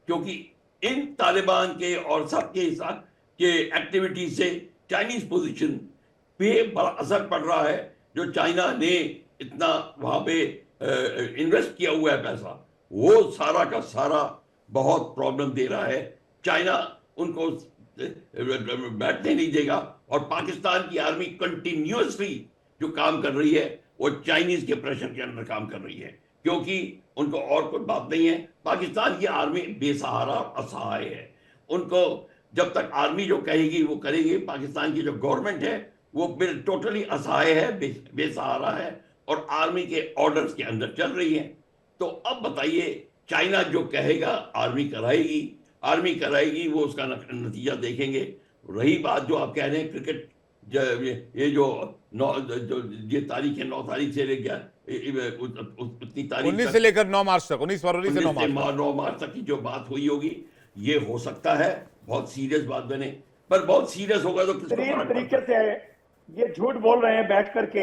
क्योंकि इन तालिबान के और सबके साथ के एक्टिविटी से चाइनीज पोजीशन पे बड़ा असर पड़ रहा है। जो चाइना ने इतना वहां पे इन्वेस्ट किया हुआ है पैसा, वो सारा का सारा बहुत प्रॉब्लम दे रहा है। चाइना उनको बैठने नहीं देगा, और पाकिस्तान की आर्मी कंटिन्यूअसली जो काम कर रही है वो चाइनीज के प्रेशर के अंदर काम कर रही है, क्योंकि उनको और कोई बात नहीं है। पाकिस्तान की आर्मी बेसहारा असहाय है, उनको जब तक आर्मी जो कहेगी वो करेगी। पाकिस्तान की जो गवर्नमेंट है वो टोटली असहाय है, बेसहारा है, और आर्मी के ऑर्डर्स के अंदर चल रही है। तो अब बताइए, चाइना जो कहेगा आर्मी कराएगी, वो उसका नतीजा देखेंगे। रही बात जो आप कह रहे हैं क्रिकेट, ये जो ये तारीख है 9 तारीख से लेकर उतनी तारीख 19 से लेकर 9 मार्च तक, 19 फरवरी से 9 मार्च तक की जो बात हुई होगी, ये हो सकता है बहुत सीरियस बात बने। पर बहुत सीरियस होगा तो किसको तरीके से ये झूठ बोल रहे हैं बैठ करके,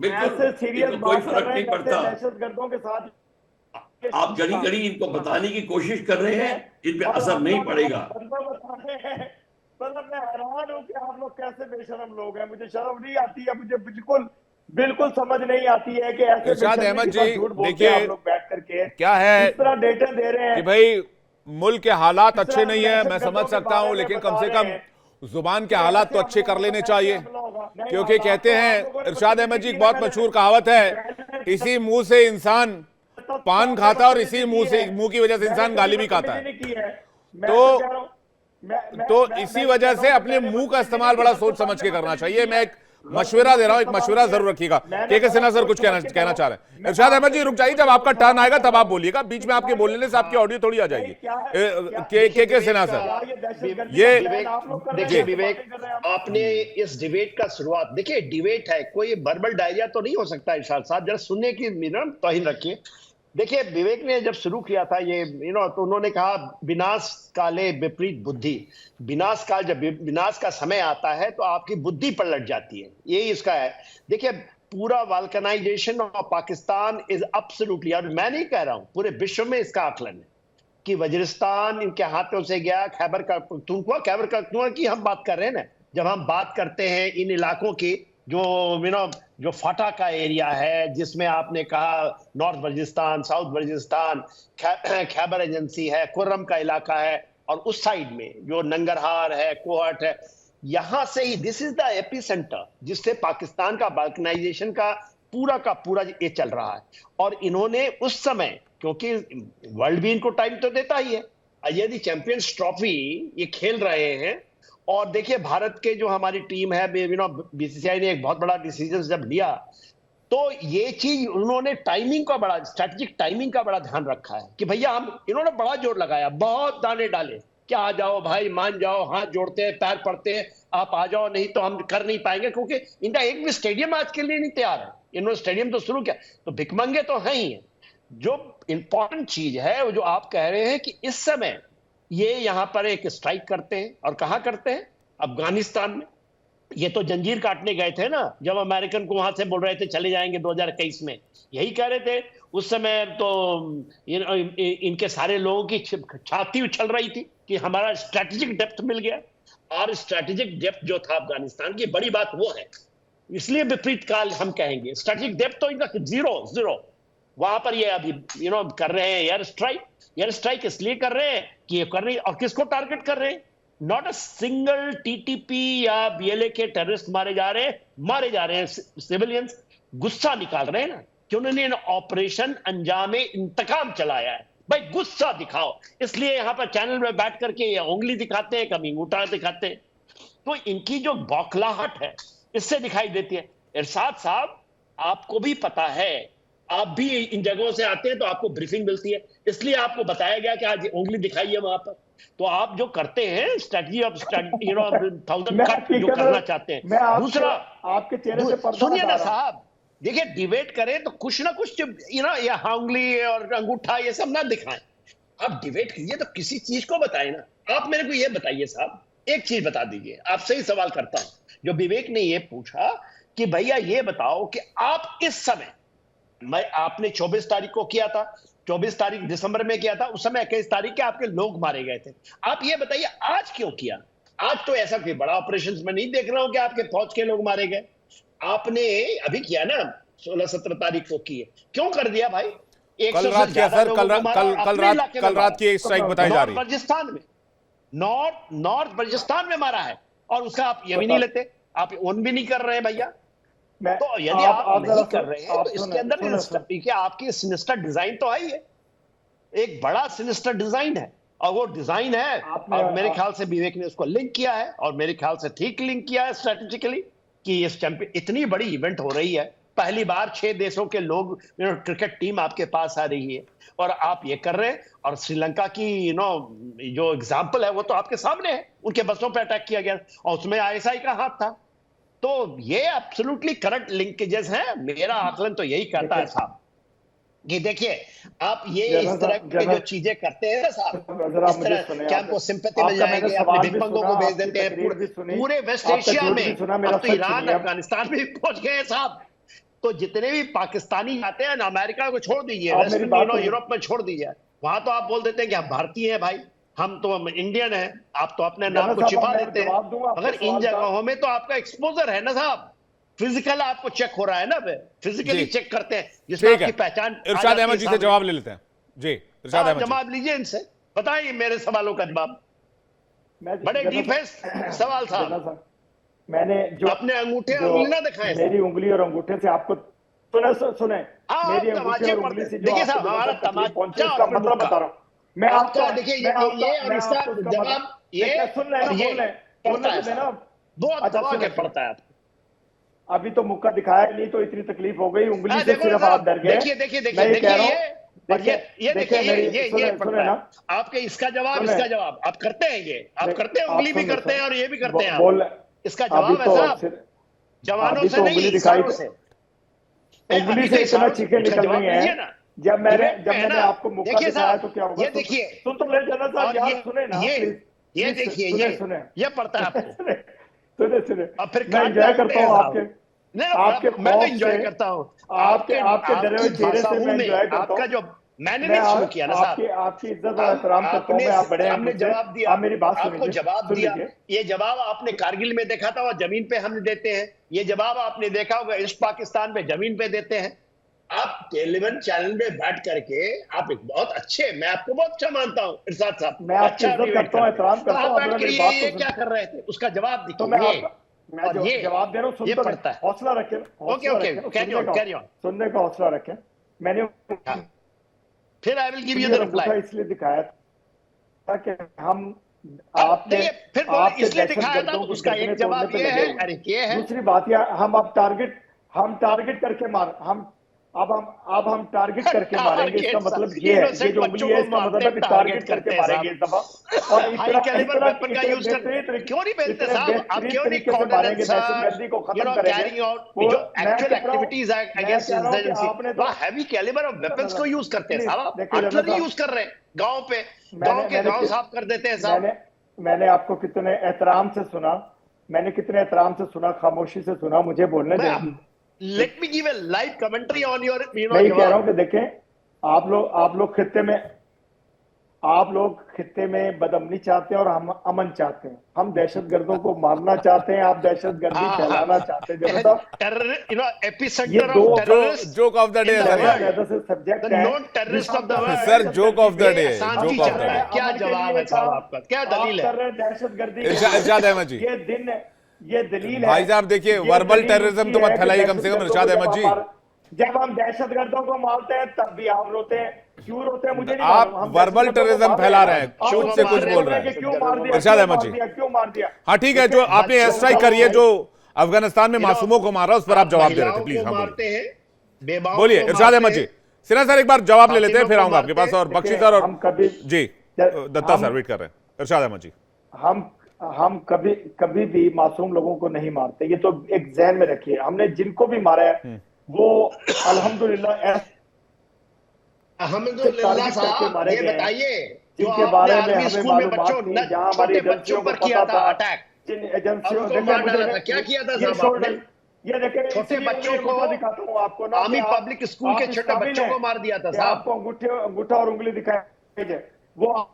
ऐसे सीरियस कोई फर्क नहीं पड़ता। दहशतगर्दों के साथ आप घड़ी घड़ी इनको बताने की कोशिश कर रहे हैं, इन पे असर नहीं पड़ेगा। मतलब मैं हैरान हूं कि आप लोग कैसे बेशरम लोग हैं, मुझे शर्म नहीं आती है, मुझे बिल्कुल समझ नहीं आती है कि ऐसे इरशाद अहमद जी देखिए आप लोग बैठ करके क्या है, इस तरह डेटा दे रहे हैं कि भाई मुल्क के हालात अच्छे नहीं है, मैं समझ सकता हूं, लेकिन कम से कम जुबान के हालात तो अच्छे कर लेने चाहिए। क्योंकि कहते हैं इरशाद अहमद जी, एक बहुत मशहूर कहावत है, इसी मुंह से इंसान पान खाता और इसी मुंह की वजह से इंसान गाली भी खाता है। तो इसी वजह से अपने मुंह का इस्तेमाल बड़ा सोच समझ के करना चाहिए। मैं एक मशवरा दे रहा हूं, एक मशवरा जरूर रखिएगा। के सिन्हा सर कुछ कहना चाह रहे हैं। इरशाद अहमद जी रुक जाइए, जब आपका टर्न आएगा तब आप बोलिएगा, बीच में आपके बोलने से आपकी ऑडियो थोड़ी आ जाएगी। के सिन्हा सर, ये देखिए विवेक, आपने इस डिबेट का शुरुआत, देखिए डिबेट है, कोई वर्बल डायरिया तो नहीं हो सकता। इरशाद साहब जरा सुनने की तौहीन रखिए। देखिए विवेक ने जब शुरू किया था ये तो उन्होंने कहा विनाश काले विपरीत बुद्धि। विनाश काल, जब विनाश का समय आता है तो आपकी बुद्धि पलट जाती है, यही इसका है। देखिए पूरा balkanization of Pakistan is absolutely, और मैं नहीं कह रहा हूं, पूरे विश्व में इसका आकलन है कि वजीरिस्तान इनके हाथों से गया। खैबर पख्तूनख्वा की हम बात कर रहे हैं ना, जब हम बात करते हैं इन इलाकों की, जो फाटा का एरिया है, जिसमें आपने कहा north Balochistan, south Balochistan, Khyber agency है, कुर्रम का इलाका है, और उस साइड में जो नंगरहार है, कोहट है, यहां से ही this is the epicentre जिससे पाकिस्तान का बाल्कनाइजेशन का पूरा ये चल रहा है। और इन्होंने उस समय, क्योंकि वर्ल्ड भी इनको टाइम तो देता ही है, यदि चैंपियंस ट्रॉफी ये खेल रहे हैं, और देखिए भारत के जो हमारी टीम है, बीसीसीआई ने एक बहुत बड़ा डिसीजन जब लिया, तो ये चीज उन्होंने टाइमिंग का बड़ा, स्ट्रेटेजिक टाइमिंग का बड़ा ध्यान रखा है कि भैया इन्होंने बड़ा जोर लगाया, बहुत दाने डाले कि आ जाओ भाई, मान जाओ, हाथ जोड़ते हैं, पैर पड़ते हैं, आप आ जाओ, नहीं तो हम कर नहीं पाएंगे, क्योंकि इनका एक भी स्टेडियम आज के लिए नहीं तैयार है। इन्होंने स्टेडियम तो शुरू किया, तो भिकमंगे तो है ही है। जो इंपॉर्टेंट चीज है वो जो आप कह रहे हैं कि इस समय ये यहां पर एक स्ट्राइक करते हैं, और कहां करते हैं? अफगानिस्तान में। ये तो जंजीर काटने गए थे ना, जब अमेरिकन को वहां से बोल रहे थे चले जाएंगे 2021 में, यही कह रहे थे उस समय। तो इनके सारे लोगों की छाती उछल रही थी कि हमारा स्ट्रेटेजिक डेप्थ मिल गया, और स्ट्रेटेजिक डेप्थ जो था अफगानिस्तान की, बड़ी बात वो है, इसलिए विपरीत काल हम कहेंगे। स्ट्रेटेजिक डेप्थ तो इनका जीरो वहां पर ये अभी कर रहे हैं एयर स्ट्राइक इसलिए कर रहे हैं कि ये कर रहे हैं, और किसको टारगेट कर रहे हैं? नॉट अ सिंगल टीटीपी या बीएलए के टेररिस्ट मारे जा रहे हैं सिविलियंस। गुस्सा निकाल रहे हैं ना कि उन्होंने ऑपरेशन अंजाम इंतकाम चलाया है। भाई गुस्सा दिखाओ, इसलिए यहां पर चैनल में बैठ करके ये उंगली दिखाते हैं, कभी अंगूठा दिखाते हैं। तो इनकी जो बौखलाहट है इससे दिखाई देती है। इरशाद साहब, आपको भी पता है, आप भी इन जगहों से आते हैं तो आपको ब्रीफिंग मिलती है, इसलिए आपको बताया गया कि आज उंगली दिखाइए वहां पर। तो आप जो करते हैं स्ट्रेटजी ऑफ 1000 कट जो करना चाहते हैं। दूसरा, आपके चेहरे से सुनिए ना साहब, देखिए डिबेट करें तो कुछ ना कुछ या उंगली और अंगूठा ये सब ना दिखाएं। आप डिबेट कीजिए तो किसी चीज को बताएं ना। आप मेरे को ये बताइए साहब, एक चीज बता दीजिए, आपसे ही सवाल करता हूं। जो विवेक ने ये पूछा कि भैया ये बताओ कि आप इस समय, आपने 24 तारीख को किया था, 24 तारीख दिसंबर में किया था, उस समय 21 तारीख के आपके लोग मारे गए थे। आप ये बताइए आज क्यों किया? आज तो ऐसा कोई बड़ा ऑपरेशन में नहीं देख रहा हूं कि आपके फौज के लोग मारे गए। आपने अभी किया ना 16-17 तारीख को किए, क्यों कर दिया भाई? कल रात किया सर, कल रात की स्ट्राइक बताई जा रही है। बलूचिस्तान में, नॉर्थ बलूचिस्तान में मारा है, और उसका आप ये भी नहीं लेते, आप ओन भी नहीं कर रहे हैं भैया। तो यदि आप नहीं कर रहे हैं तो इसके अंदर आपकी सिनिस्टर डिजाइन तो आई है, एक बड़ा सिनिस्टर डिजाइन है, और वो डिजाइन है, और मेरे ख्याल से विवेक ने उसको लिंक किया है, और मेरे ख्याल से ठीक लिंक किया है स्ट्रेटेजिकली, कि इस चैंपियन इतनी बड़ी इवेंट हो रही है, पहली बार 6 देशों के लोग क्रिकेट टीम आपके पास आ रही है, और आप ये कर रहे हैं। और श्रीलंका की जो एग्जाम्पल है वो तो आपके सामने है, उनके बसों पर अटैक किया गया और उसमें आईएसआई का हाथ था। तो ये एब्सोल्युटली करेक्ट लिंकेजेस हैं। मेरा आकलन तो यही कहता है साहब कि देखिए आप ये इस तरह की जो चीजें करते हैं ना साहब, इस तरह क्या आपको सिंपैथी मिल जाएगी, अपने भिकमंगों को भेज देते हैं पूरे वेस्ट एशिया में, अब तो ईरान अफगानिस्तान में पहुंच गए साहब। तो जितने भी पाकिस्तानी आते हैं ना, अमेरिका को छोड़ दीजिए, यूरोप में छोड़ दीजिए, वहां तो आप बोल देते हैं कि हम भारतीय हैं भाई, हम तो इंडियन है, आप तो अपने नाम को छिपा देते हैं। अगर इन जगहों में तो आपका एक्सपोजर है ना साहब, फिजिकल आपको चेक हो रहा है ना, फिजिकली चेक करते हैं जिसमें आपकी पहचान। इरशाद अहमद जी से जवाब ले लेते हैं। जी इरशाद अहमद, जवाब लीजिए इनसे, बताइए मेरे सवालों का जवाब। बड़े डीप है सवाल साहब। मैंने जो अपने अंगूठे उंगली ना दिखाएं, मेरी उंगली और अंगूठे से आपको सुने मेरी अंगूठी और उंगली से देखिए साहब, हमारा तमाचा का मतलब बता रहा हूं मैं आपको। देखिए ये और इसका जवाब ये सुन रहे हैं, बहुत दबा के पड़ता है आपको। अभी तो मुक्का दिखाया नहीं तो इतनी तकलीफ हो गई, उंगली से देखो सिर्फ साहब, आप डर गए। देखिए देखिए मैं ये कह रहा हूं, ये देखिए ये पड़ता है ना, आपके इसका जवाब आप करते हैं, ये आप करते हैं, उंगली भी करते हैं और ये भी करते हैं बोल। इसका जवाब है साहब जवानों से नहीं, इशारों से। उंगली से इतना चीखें निकल रही हैं। जब मैंने आपको मौका दिखाया तो क्या होगा? ये देखिए, सुन तो ले जनरल साहब, यार सुने ना, ये देखिए, सुने ये पड़ता है आपको। सुने अब फिर मैं एंजॉय करता हूँ आपके मैं तो एंजॉय करता हूँ आपके डरे हुए चेहरे से मैं एंजॉय करता हूँ। आपका जो मैंने नहीं शुरू किया ना साहब, आपकी इज्जत और एहतराम करता हूँ मैं, आप बड़े हैं, आपने जवाब दिया, आप मेरी बात आपको जवाब दिया। ये जवाब आपने कारगिल में देखा था और जमीन पे हम देते हैं, ये जवाब आपने देखा होगा ईस्ट पाकिस्तान में जमीन पे देते हैं। आप टेलीविजन चैनल में बैठ करके आप एक बहुत अच्छे, मैं आपको बहुत अच्छा मानता हूँ इरशाद साहब, मैं आपकी इज्जत करता हूँ, एहतराम करता हूँ। ये क्या कर रहे थे उसका जवाब तो मैं जवाब दे रहा हूँ, ये पड़ता है। हौसला रखें, सुनने का हौसला रखें। मैंने फिर I will give you the reply इसलिए दिखाया था कि हम आपने फिर इसलिए दिखाया था, उसका एक जवाब ये है, अरे ये है दूसरी बात, या हम अब टारगेट करके हम टारगेट करके मारेंगे। इसका मतलब ये है, ये जो उंगली है इसका मतलब है कि टारगेट करके मारेंगे इस दफा। और हाई कैलिबर वेपन का यूज करते क्यों नहीं बेचते साहब? आप क्यों नहीं कोऑर्डिनेट दहशतगर्दी को खत्म करेंगे, कैरिंग आउट जो एक्चुअल एक्टिविटीज अगेंस्ट इंसर्जेंसी, वो हैवी कैलिबर ऑफ वेपन्स को यूज करते हैं साहब। आर्टिलरी यूज कर रहे हैं गांव पे, गांव साफ कर देते हैं साहब। मैंने आपको कितने एहतराम से सुना, खामोशी से सुना, मुझे बोलने दें। Let me give a live commentary on your, मैं ये कह रहा हूँ कि देखें, आप लोग खित्ते में बदअमनी चाहते हैं और हम अमन चाहते हैं। हम दहशतगर्दों को मारना चाहते हैं, आप दहशतगर्दी फैलाना चाहते हैं। Joke of the day subject sir, joke of the day, क्या जवाब है साहब आपका, क्या दलील है? दहशतगर्दी इरशाद अहमद जी, ये दलील है भाई साहब। देखिए, वर्बल टेररिज्म तो मत फैलाइए कम से कम इरशाद अहमद जी। जब हम दहशतगर्दों को मारते हैं तब भी आप रोते हैं, क्यों रोते हैं मुझे नहीं मालूम। आप वर्बल टेररिज्म फैला रहे हैं, खुद से कुछ बोल रहे हैं। क्यों मार दिया इरशाद अहमद जी, क्यों मार दिया? हाँ ठीक है, जो आपने एयर स्ट्राइक करी है, जो अफगानिस्तान में मासूमों को मारा, उस पर आप जवाब दे रहे थे, प्लीज। हाँ बोलिए इरशाद अहमद जी। सिन्हा सर एक बार जवाब ले लेते हैं, फिर आऊंगा आपके पास। और बख्शी सर और जी दत्ता सर वेट कर रहे हैं। इरशाद अहमद जी, हम कभी भी मासूम लोगों को नहीं मारते, ये तो एक जहन में रखिए। हमने जिनको भी मारा है वो अल्हम्दुलिल्लाह साहब, ये बताइए जिनके बारे में हमें मालूमात नहीं, जहां हमारी बच्चों पर किया था अटैक, जिन एजेंसियों ने क्या किया था साहब? ये देखें, छोटे बच्चों को दिखाता हूँ आपको ना, आर्मी पब्लिक स्कूल के छोटे बच्चों को मार दिया था साहब। आपको अंगूठा और उंगली दिखाई, वो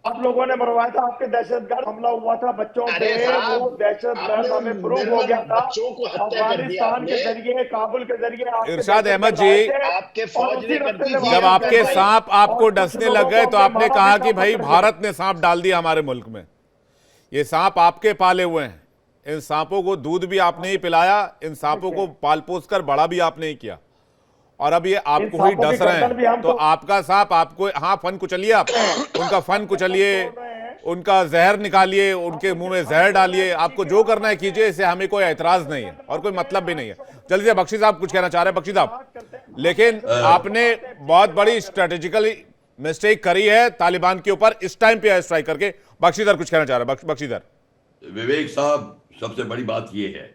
आप लोगों ने मरवाया था, आपके दहशतगर्द हमला हुआ था बच्चों पे, वो दहशतगर्द हमें प्रूव हो गया था अफगानिस्तान के जरिए, काबुल के जरिए। इरशाद अहमद जी, आपके फौज ने कर दी थी। जब आपके सांप आपको डसने लग गए तो आपने कहा कि भाई भारत ने सांप डाल दिया हमारे मुल्क में। ये सांप आपके पाले हुए हैं, इन सांपों को दूध भी आपने ही पिलाया, इन सांपों को पाल पोस कर बड़ा भी आपने ही किया, और अब ये आपको ही डस रहे हैं। तो आपका सांप आपको, हाँ फन कुचलिए, आप उनका फन कुचलिए, उनका जहर निकालिए, उनके मुंह में जहर डालिए, आपको जो करना है कीजिए, इससे हमें कोई एतराज नहीं है और कोई मतलब भी नहीं है। जल्दी से बख्शी साहब कुछ कहना चाह रहे हैं। बख्शी साहब, लेकिन आपने बहुत बड़ी स्ट्रेटेजिकल मिस्टेक करी है तालिबान के ऊपर इस टाइम पे स्ट्राइक करके। बख्शी सर कुछ कहना चाह रहे हैं। बख्शी सर। विवेक साहब, सबसे बड़ी बात यह है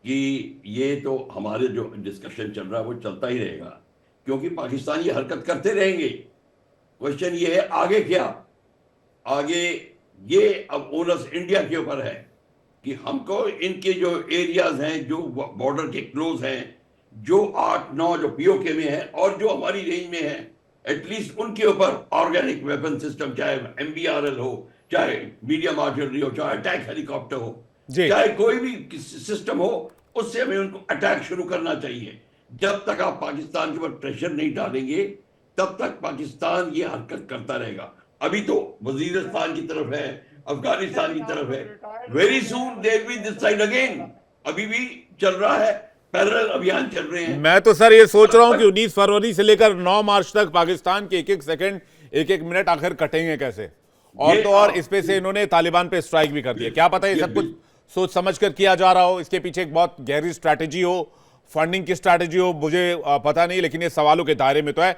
कि ये तो हमारे जो डिस्कशन चल रहा है वो चलता ही रहेगा, क्योंकि पाकिस्तान ये हरकत करते रहेंगे। क्वेश्चन ये है आगे क्या? आगे ये अब ओनर्स इंडिया के ऊपर है कि हमको इनके जो एरियाज हैं, जो बॉर्डर के क्लोज हैं, जो 8-9 जो पीओके में है और जो हमारी रेंज में है, एटलीस्ट उनके ऊपर ऑर्गेनिक वेपन सिस्टम, चाहे MBRL हो, चाहे मीडियम आर्टिलरी हो, चाहे अटैक हेलीकॉप्टर हो, चाहे कोई भी सिस्टम हो, उससे हमें उनको अटैक शुरू करना चाहिए। जब तक आप पाकिस्तान के ऊपर प्रेशर नहीं डालेंगे तब तक पाकिस्तान ये हरकत करता रहेगा। अभी तो वजीरिस्तान की तरफ है, अफगानिस्तान की तरफ है, very soon they will be this side again. अभी भी चल रहा है, पैरेलल अभियान चल रहे हैं। मैं तो सर ये सोच रहा हूं कि 19 फरवरी से लेकर 9 मार्च तक पाकिस्तान के एक-एक सेकंड, एक-एक मिनट आखिर कटेंगे कैसे। और तो और इस पे से इन्होंने तालिबान पे स्ट्राइक भी कर दिया। क्या पता ये सब कुछ सोच समझकर किया जा रहा हो, इसके पीछे एक बहुत गहरी स्ट्रैटेजी हो, फंडिंग की स्ट्रैटेजी हो, मुझे पता नहीं, लेकिन ये सवालों के दायरे में तो है।